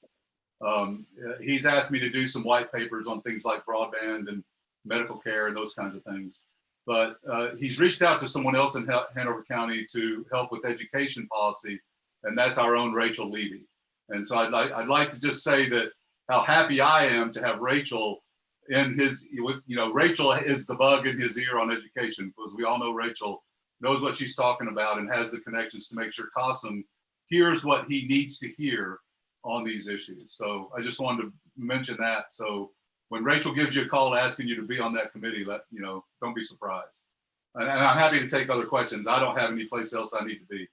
[SPEAKER 8] He's asked me to do some white papers on things like broadband and medical care and those kinds of things. But he's reached out to someone else in Hanover County to help with education policy, and that's our own Rachel Levy. And so I'd like to just say that how happy I am to have Rachel in his, you know, Rachel is the bug in his ear on education, because we all know Rachel knows what she's talking about and has the connections to make sure Qasim hears what he needs to hear on these issues. So I just wanted to mention that. So when Rachel gives you a call asking you to be on that committee, don't be surprised. And I'm happy to take other questions. I don't have any place else I need to be.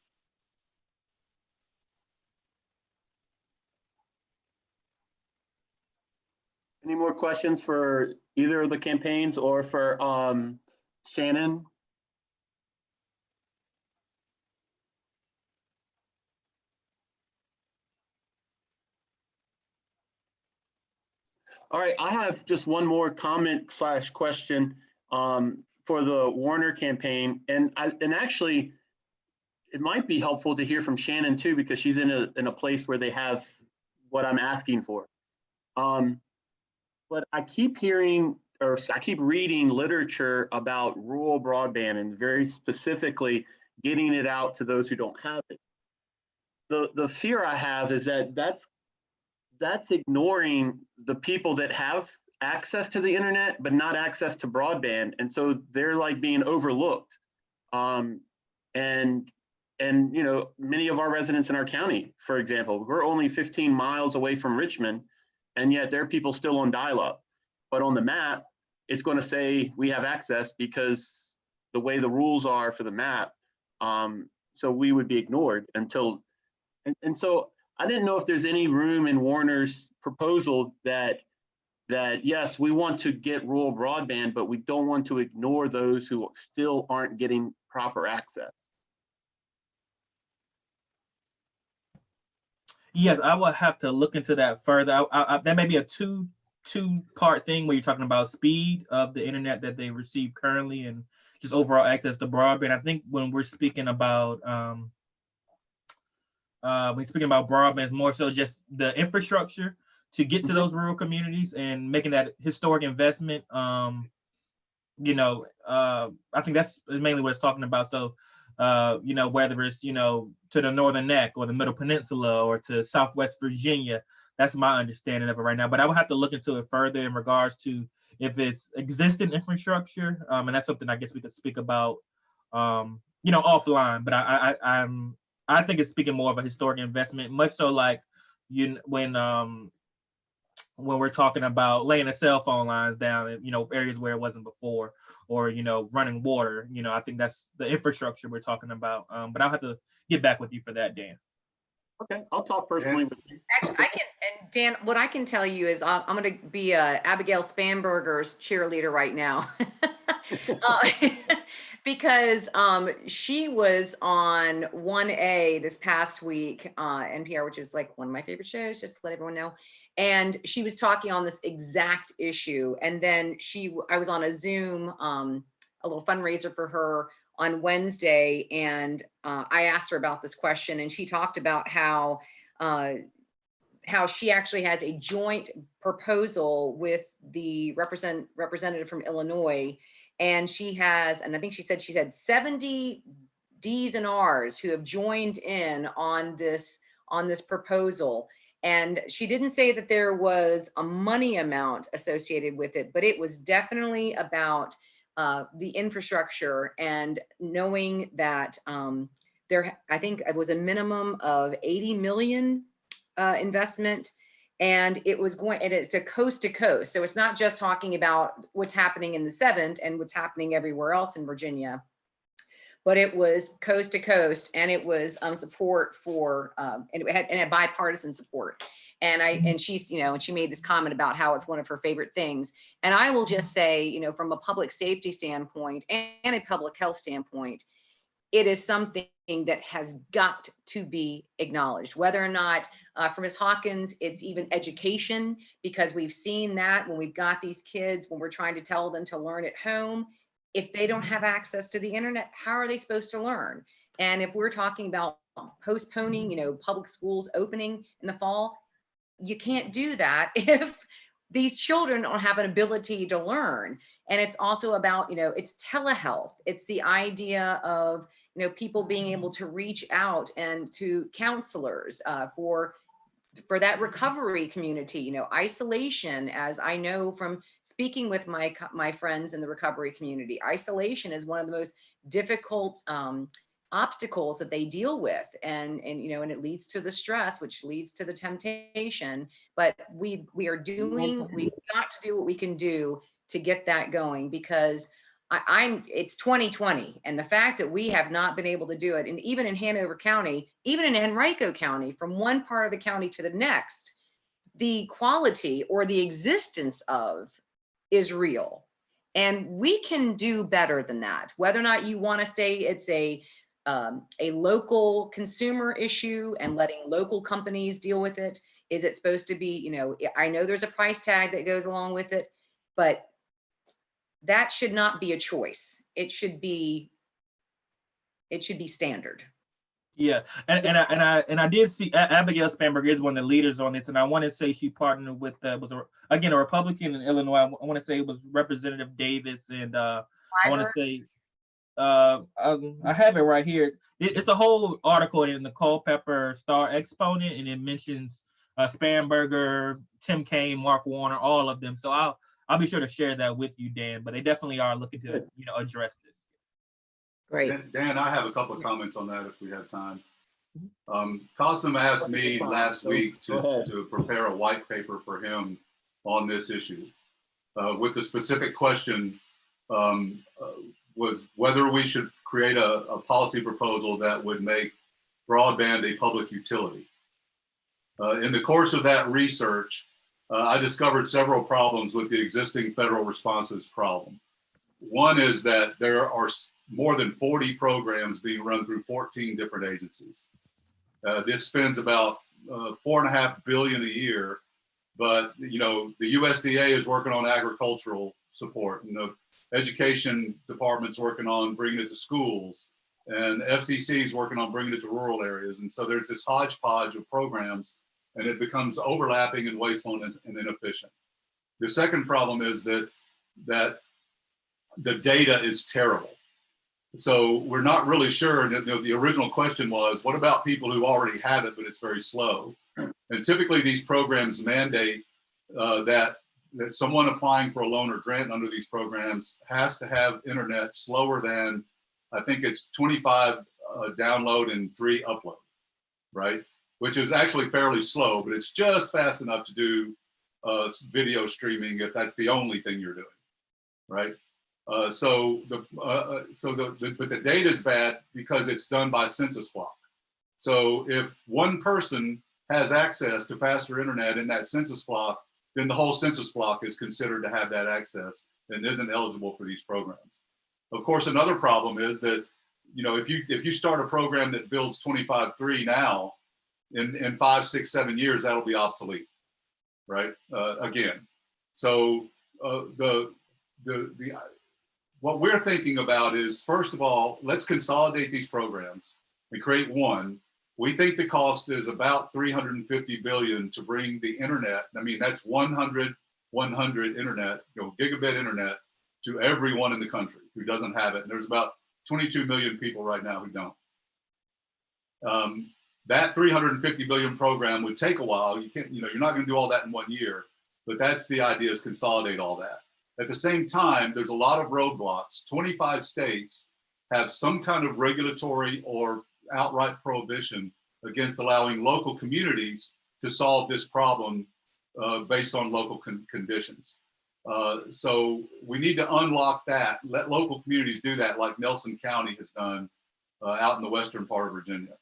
[SPEAKER 2] Any more questions for either of the campaigns or for Shannon? All right, I have just one more comment / question from for the Warner campaign, and actually, it might be helpful to hear from Shannon too, because she's in a place where they have what I'm asking for. But I keep hearing, or I keep reading literature about rural broadband and very specifically getting it out to those who don't have it. The fear I have is that that's ignoring the people that have access to the internet, but not access to broadband. And so they're like being overlooked. And you know, many of our residents in our county, for example, we're only 15 miles away from Richmond, and yet there are people still on dial-up. But on the map, it's going to say we have access because the way the rules are for the map. So we would be ignored until, and so I didn't know if there's any room in Warner's proposal that yes, we want to get rural broadband, but we don't want to ignore those who still aren't getting proper access.
[SPEAKER 9] Yes, I will have to look into that further. That may be a two-part thing where you're talking about speed of the internet that they receive currently and just overall access to broadband. I think when we're speaking about broadband, it's more so just the infrastructure to get to those rural communities and making that historic investment. You know, I think that's mainly what it's talking about. So, you know, whether it's, you know, to the Northern Neck or the Middle Peninsula or to Southwest Virginia, that's my understanding of it right now. But I would have to look into it further in regards to if it's existing infrastructure, and that's something I guess we could speak about, you know, offline. But I think it's speaking more of a historic investment, much so like when we're talking about laying the cell phone lines down in, you know, areas where it wasn't before, or, you know, running water. You know, I think that's the infrastructure we're talking about. But I'll have to get back with you for that, Dan.
[SPEAKER 2] Okay, I'll talk personally with you.
[SPEAKER 1] Actually, I can, and Dan, what I can tell you is I'm going to be Abigail Spanberger's cheerleader right now. Because she was on 1A this past week, NPR, which is like one of my favorite shows, just to let everyone know. And she was talking on this exact issue. And then I was on a Zoom, a little fundraiser for her on Wednesday. And I asked her about this question, and she talked about how she actually has a joint proposal with the representative from Illinois. And she has, and I think she said 70 Ds and Rs who have joined in on this proposal. And she didn't say that there was a money amount associated with it, but it was definitely about the infrastructure and knowing that I think it was a minimum of 80 million investment. And it's a coast to coast. So it's not just talking about what's happening in the 7th and what's happening everywhere else in Virginia, but it was coast to coast, and it was support for, and it had bipartisan support. And she's, you know, and she made this comment about how it's one of her favorite things. And I will just say, you know, from a public safety standpoint and a public health standpoint, it is something that has got to be acknowledged, whether or not for Ms. Hawkins, it's even education, because we've seen that when we've got these kids, when we're trying to tell them to learn at home, if they don't have access to the internet, how are they supposed to learn? And if we're talking about postponing, you know, public schools opening in the fall, you can't do that if these children don't have an ability to learn. And it's also about, you know, it's telehealth. It's the idea of, you know, people being able to reach out and to counselors for that recovery community, you know, isolation, as I know from speaking with my friends in the recovery community, isolation is one of the most difficult obstacles that they deal with. And you know, and it leads to the stress, which leads to the temptation. But we've got to do what we can do to get that going, because it's 2020, and the fact that we have not been able to do it, and even in Hanover County, even in Henrico County, from one part of the county to the next, the quality or the existence of is real. And we can do better than that. Whether or not you want to say it's a local consumer issue and letting local companies deal with it, is it supposed to be, you know, I know there's a price tag that goes along with it, but that should not be a choice. It should be standard.
[SPEAKER 9] Yeah, and I did see Abigail Spanberg is one of the leaders on this, and I want to say she partnered with again a Republican in Illinois. I want to say it was Representative Davis, and I want to say I have it right here. It's a whole article in the Culpeper Star Exponent, and it mentions Spanberger, Tim Kaine, Mark Warner, all of them. So I'll be sure to share that with you, Dan. But they definitely are looking to address this.
[SPEAKER 11] Great.
[SPEAKER 8] Dan, I have a couple of comments on that if we have time. Qasim asked me last week to prepare a white paper for him on this issue with the specific question was whether we should create a policy proposal that would make broadband a public utility. In the course of that research, I discovered several problems with the existing federal responses problem. One is that there are more than 40 programs being run through 14 different agencies. This spends about $4.5 billion a year, but the USDA is working on agricultural support, and the education department's working on bringing it to schools, and FCC is working on bringing it to rural areas. And so there's this hodgepodge of programs, and it becomes overlapping and wasteful and inefficient. The second problem is that the data is terrible. So we're not really sure. The original question was, what about people who already have it, but it's very slow? And typically these programs mandate that someone applying for a loan or grant under these programs has to have internet slower than, I think it's 25 download and 3 upload, right? Which is actually fairly slow, but it's just fast enough to do video streaming if that's the only thing you're doing, right? But the data is bad because it's done by census block. So if one person has access to faster internet in that census block, then the whole census block is considered to have that access and isn't eligible for these programs. Of course, another problem is that, if you start a program that builds 25.3 now, in 5, 6, 7 years, that'll be obsolete, right? Again, so what we're thinking about is, first of all, let's consolidate these programs and create one. We think the cost is about $350 billion to bring the internet. I mean, that's 100 internet, gigabit internet to everyone in the country who doesn't have it. And there's about 22 million people right now who don't. That $350 billion program would take a while. You can't, you're not going to do all that in 1 year, but that's the idea, is consolidate all that. At the same time, there's a lot of roadblocks. 25 states have some kind of regulatory or outright prohibition against allowing local communities to solve this problem based on local conditions. So we need to unlock that, let local communities do that, like Nelson County has done out in the western part of Virginia.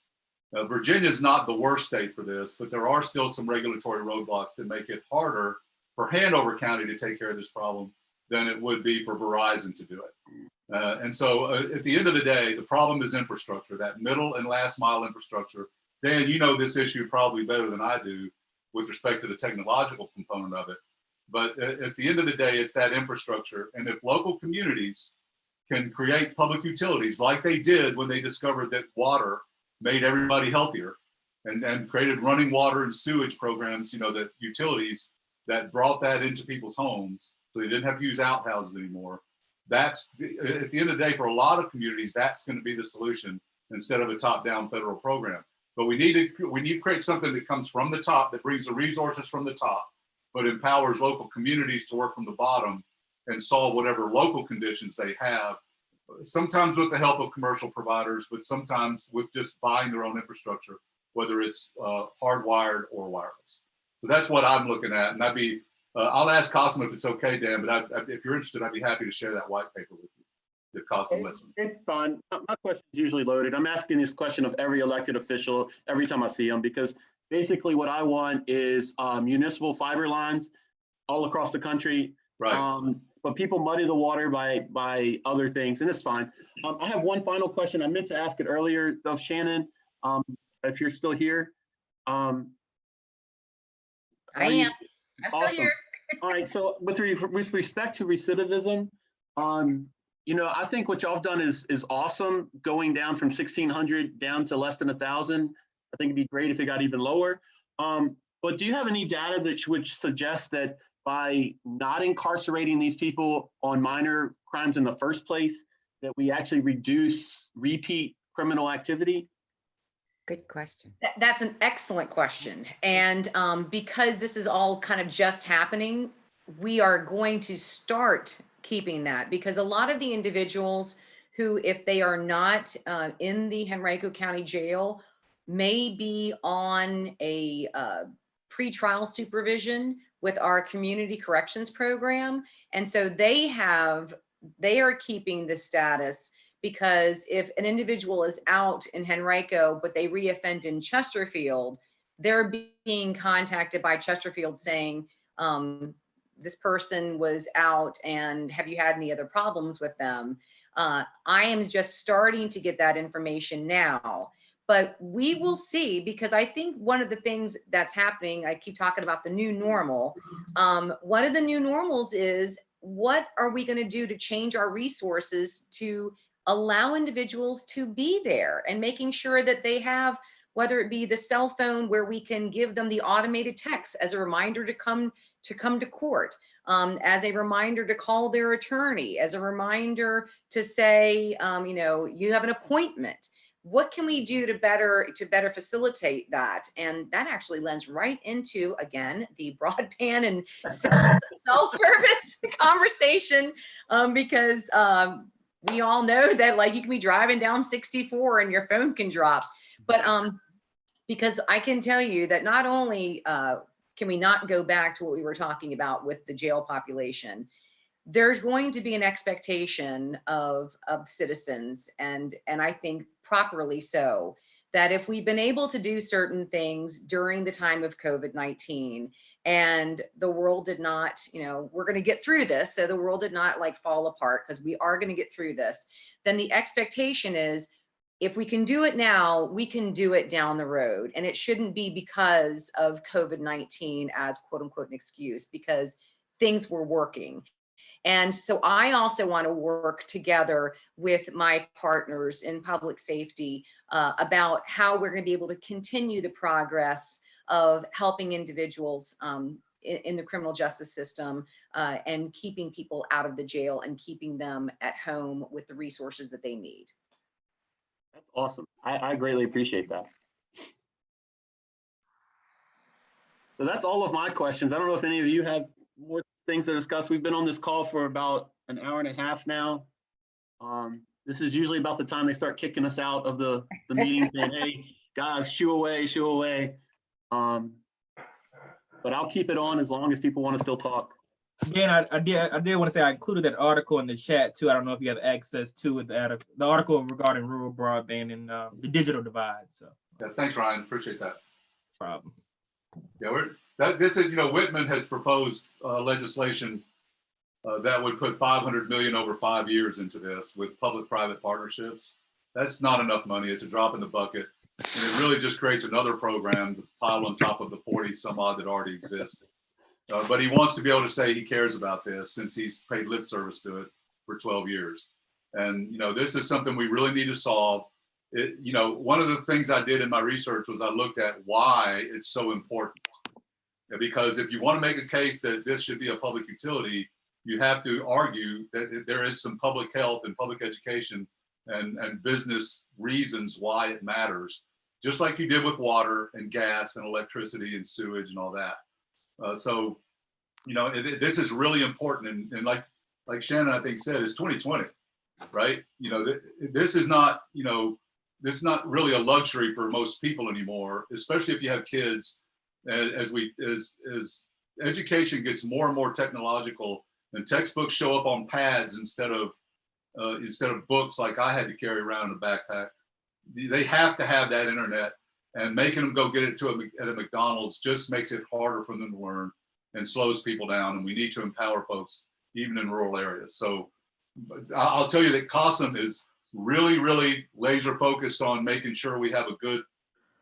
[SPEAKER 8] Virginia is not the worst state for this, but there are still some regulatory roadblocks that make it harder for Hanover County to take care of this problem than it would be for Verizon to do it. And so at the end of the day, the problem is infrastructure, that middle and last mile infrastructure. Dan, you know this issue probably better than I do with respect to the technological component of it. But at the end of the day, it's that infrastructure. And if local communities can create public utilities like they did when they discovered that water made everybody healthier, and created running water and sewage programs, that utilities that brought that into people's homes so they didn't have to use outhouses anymore. That's, at the end of the day, for a lot of communities, that's going to be the solution instead of a top-down federal program. But we need to create something that comes from the top, that brings the resources from the top, but empowers local communities to work from the bottom and solve whatever local conditions they have, sometimes with the help of commercial providers, but sometimes with just buying their own infrastructure, whether it's hardwired or wireless. So that's what I'm looking at. And I'll ask Qasim if it's okay, Dan, but if you're interested, I'd be happy to share that white paper with you, if Qasim lets me.
[SPEAKER 2] It's fine. My question is usually loaded. I'm asking this question of every elected official every time I see them, because basically what I want is municipal fiber lines all across the country.
[SPEAKER 8] Right.
[SPEAKER 2] But people muddy the water by other things, and it's fine. I have one final question. I meant to ask it earlier of Shannon, if you're still here.
[SPEAKER 1] I am. I'm still here.
[SPEAKER 2] All right. So with respect to recidivism, You know, I think what y'all have done is awesome, going down from 1,600 down to less than 1,000. I think it'd be great if it got even lower. But do you have any data that would suggest that by not incarcerating these people on minor crimes in the first place, that we actually reduce repeat criminal activity?
[SPEAKER 11] Good question.
[SPEAKER 1] That's an excellent question. And because this is all kind of just happening, we are going to start keeping that, because a lot of the individuals who, if they are not in the Henrico County Jail, may be on a pretrial supervision with our community corrections program. And so they are keeping the status, because if an individual is out in Henrico, but they reoffend in Chesterfield, they're being contacted by Chesterfield saying, this person was out and have you had any other problems with them? I am just starting to get that information now, but we will see, because I think one of the things that's happening, I keep talking about the new normal. One of the new normals is, what are we going to do to change our resources to allow individuals to be there, and making sure that they have, whether it be the cell phone where we can give them the automated text as a reminder to come to court, as a reminder to call their attorney, as a reminder to say, you know, you have an appointment. What can we do to better facilitate that? And that actually lends right into, again, the broadband and cell service conversation, because we all know that, like, you can be driving down 64 and your phone can drop. But because I can tell you that not only can we not go back to what we were talking about with the jail population, there's going to be an expectation of citizens, and I think properly so, that if we've been able to do certain things during the time of COVID-19, and the world did not, you know, we're going to get through this, so the world did not like fall apart, because we are going to get through this, then the expectation is, if we can do it now, we can do it down the road. And it shouldn't be because of COVID-19 as quote unquote an excuse, because things were working. And so I also want to work together with my partners in public safety about how we're going to be able to continue the progress of helping individuals in the criminal justice system, and keeping people out of the jail and keeping them at home with the resources that they need.
[SPEAKER 2] That's awesome. I greatly appreciate that. So that's all of my questions. I don't know if any of you have more things to discuss. We've been on this call for about an hour and a half now. This is usually about the time they start kicking us out of the meeting, saying, hey, guys, shoo away, shoo away. But I'll keep it on as long as people want to still talk.
[SPEAKER 9] Again, I did want to say I included that article in the chat too. I don't know if you have access to it, the article regarding rural broadband and the digital divide. So
[SPEAKER 8] Yeah, thanks, Ryan. Appreciate that.
[SPEAKER 9] problem.
[SPEAKER 8] Yeah, this is, you know, Whitman has proposed legislation that would put $500 million over 5 years into this with public-private partnerships. That's not enough money. It's a drop in the bucket. And it really just creates another program to pile on top of the 40 some odd that already exist. But he wants to be able to say he cares about this, since he's paid lip service to it for 12 years. And, you know, this is something we really need to solve. You know, one of the things I did in my research was I looked at why it's so important. Because if you want to make a case that this should be a public utility, you have to argue that there is some public health and public education and business reasons why it matters, just like you did with water and gas and electricity and sewage and all that. So, you know, this is really important. And like Shannon, I think, said, it's 2020, right? You know, this is not, you know, this is not really a luxury for most people anymore, especially if you have kids. As education gets more and more technological and textbooks show up on pads instead of books like I had to carry around in a backpack, they have to have that internet, and making them go get it at a McDonald's just makes it harder for them to learn and slows people down. And we need to empower folks even in rural areas. So I'll tell you that CASM is really, really laser focused on making sure we have a good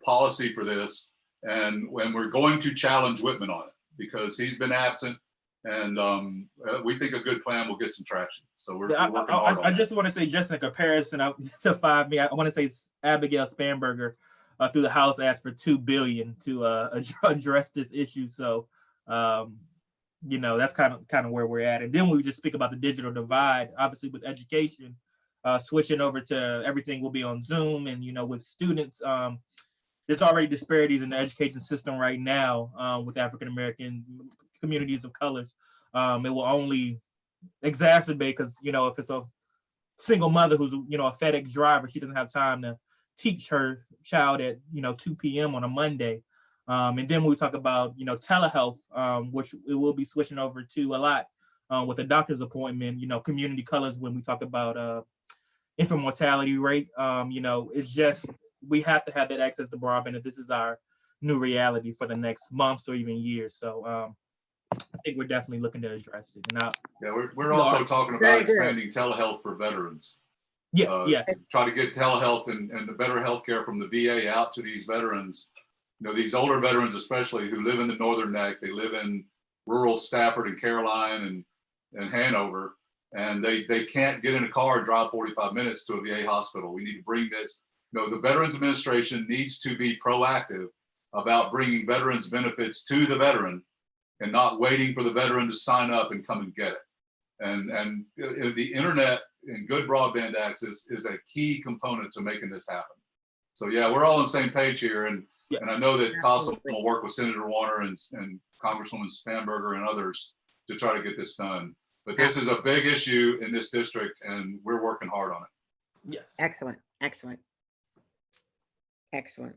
[SPEAKER 8] policy for this. And when we're going to challenge Whitman on it, because he's been absent And we think a good plan will get some traction. So we're
[SPEAKER 9] I,
[SPEAKER 8] working hard on
[SPEAKER 9] I
[SPEAKER 8] that.
[SPEAKER 9] just want to say, just in comparison to 5 million, I want to say Abigail Spanberger through the House asked for $2 billion to address this issue. So, you know, that's kind of where we're at. And then we just speak about the digital divide, obviously with education, switching over to everything will be on Zoom, and you know, with students, there's already disparities in the education system right now with African American communities of colors. It will only exacerbate because, you know, if it's a single mother who's, you know, a FedEx driver, she doesn't have time to teach her child at, you know, 2 p.m. on a Monday. And then we talk about, you know, telehealth, which it will be switching over to a lot with a doctor's appointment, you know, community colors when we talk about infant mortality rate. You know, it's just, we have to have that access to broadband, and this is our new reality for the next months or even years. So I think we're definitely looking to address it. And
[SPEAKER 8] yeah, we're also talking about expanding telehealth for veterans.
[SPEAKER 9] Yes, yes.
[SPEAKER 8] Try to get telehealth and the better healthcare from the VA out to these veterans. You know, these older veterans, especially who live in the Northern Neck, they live in rural Stafford and Caroline and Hanover, and they can't get in a car and drive 45 minutes to a VA hospital. We need to bring this. You know, the Veterans Administration needs to be proactive about bringing veterans benefits to the veteran and not waiting for the veteran to sign up and come and get it. And the internet and good broadband access is a key component to making this happen. So yeah, we're all on the same page here. And I know that CASA will work with Senator Warner and Congresswoman Spanberger and others to try to get this done. But this is a big issue in this district, and we're working hard on it.
[SPEAKER 9] Yes.
[SPEAKER 11] Excellent, excellent. Excellent.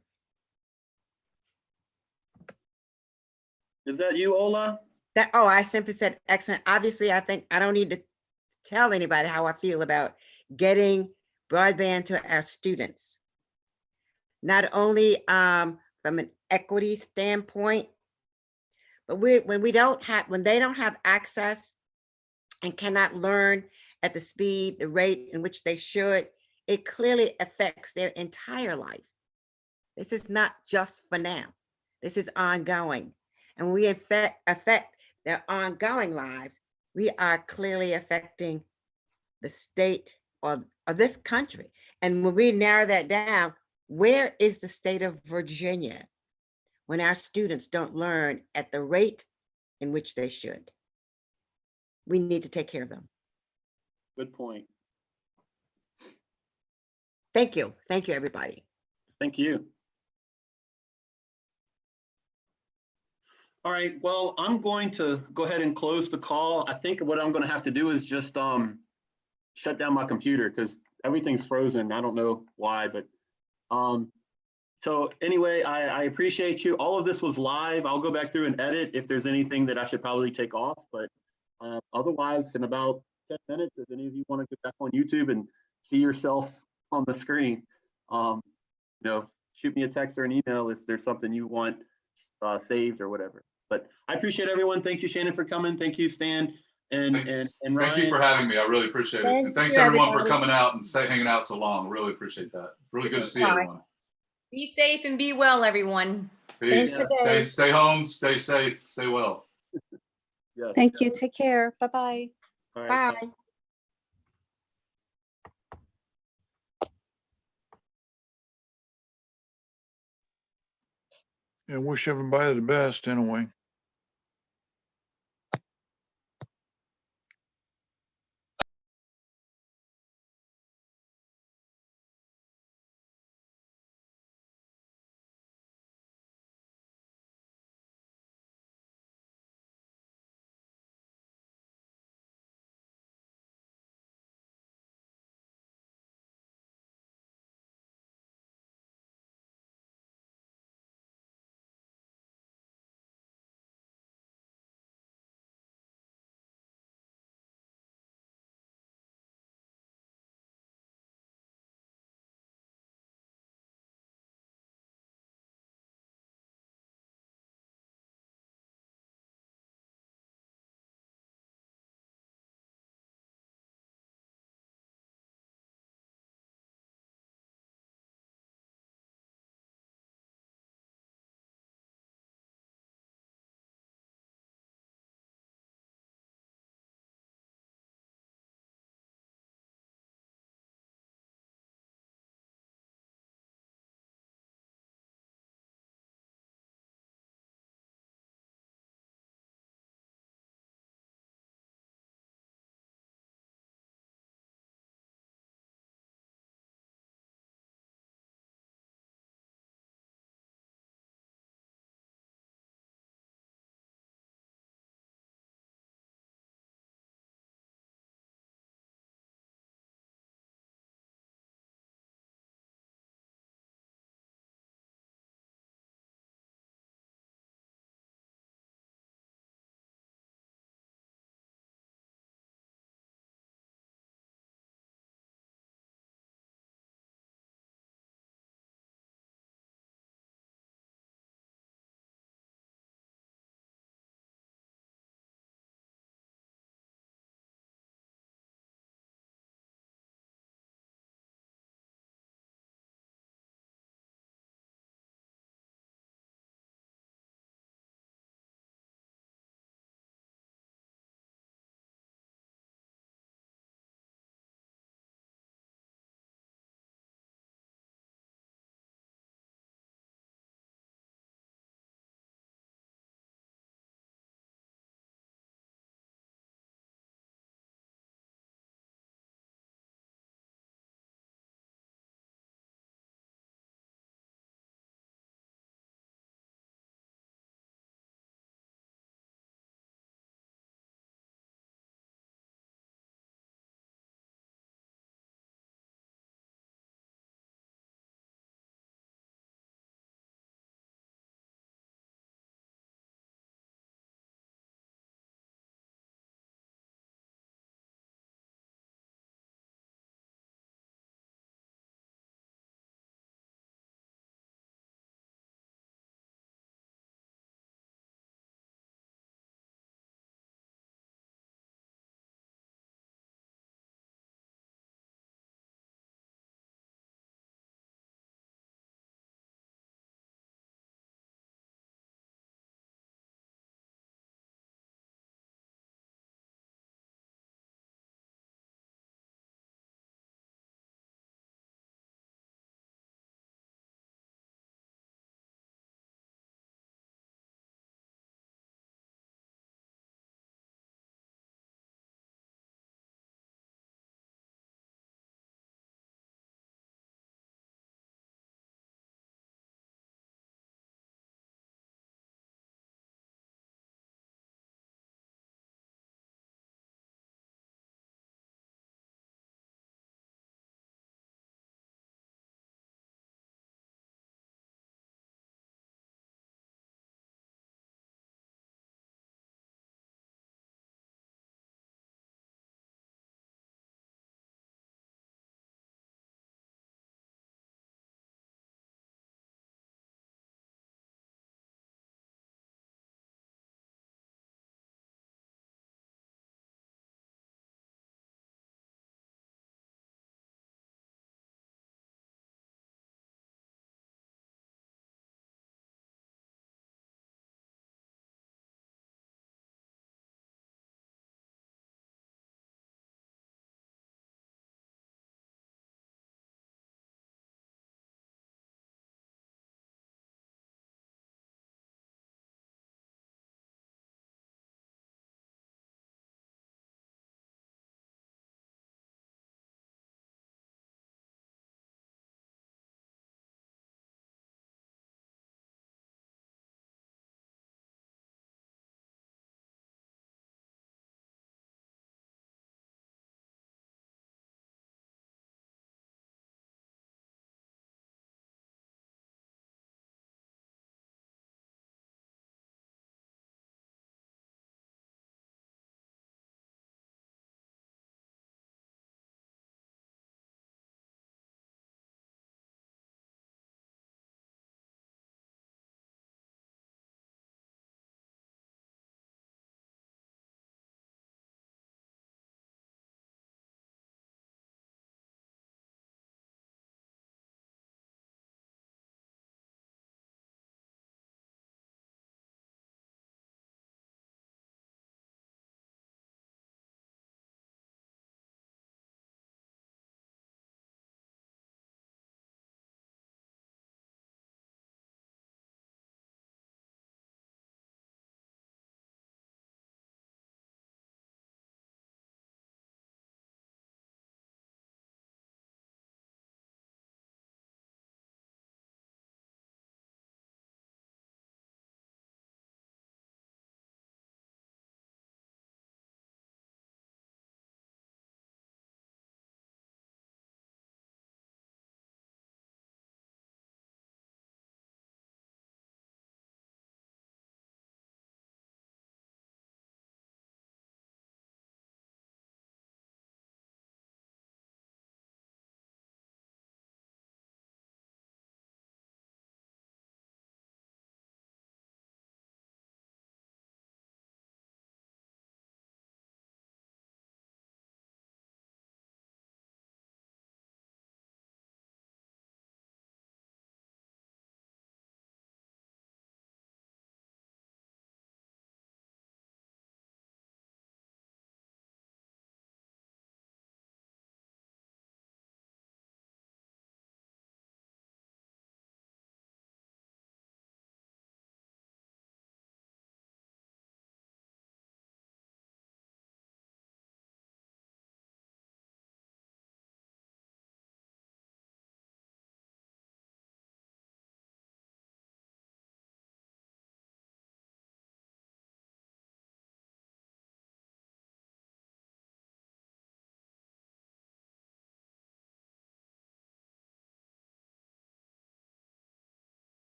[SPEAKER 2] Is that you, Ola?
[SPEAKER 11] I simply said excellent. Obviously, I think I don't need to tell anybody how I feel about getting broadband to our students. Not only from an equity standpoint, but when they don't have access and cannot learn at the speed, the rate in which they should, it clearly affects their entire life. This is not just for now. This is ongoing. And when we affect their ongoing lives, we are clearly affecting the state or this country. And when we narrow that down, where is the state of Virginia when our students don't learn at the rate in which they should? We need to take care of them.
[SPEAKER 2] Good point.
[SPEAKER 11] Thank you. Thank you, everybody.
[SPEAKER 2] Thank you. All right, well, I'm going to go ahead and close the call. I think what I'm going to have to do is just shut down my computer because everything's frozen. I don't know why, but so anyway, I appreciate you. All of this was live. I'll go back through and edit if there's anything that I should probably take off, but otherwise, in about 10 minutes, if any of you want to get back on YouTube and see yourself on the screen, you know, shoot me a text or an email if there's something you want saved or whatever. But I appreciate everyone. Thank you, Shannon, for coming. Thank you, Stan and Ryan.
[SPEAKER 8] Thank you for having me. I really appreciate it. And thanks everyone for coming out and hanging out so long. Really appreciate that. It's really good to see everyone.
[SPEAKER 1] Be safe and be well, everyone.
[SPEAKER 8] Peace. Stay home, stay safe, stay well.
[SPEAKER 2] Yes.
[SPEAKER 12] Thank you. Take care. Bye-bye.
[SPEAKER 2] All right,
[SPEAKER 11] Bye.
[SPEAKER 13] Yeah, wish everybody the best anyway.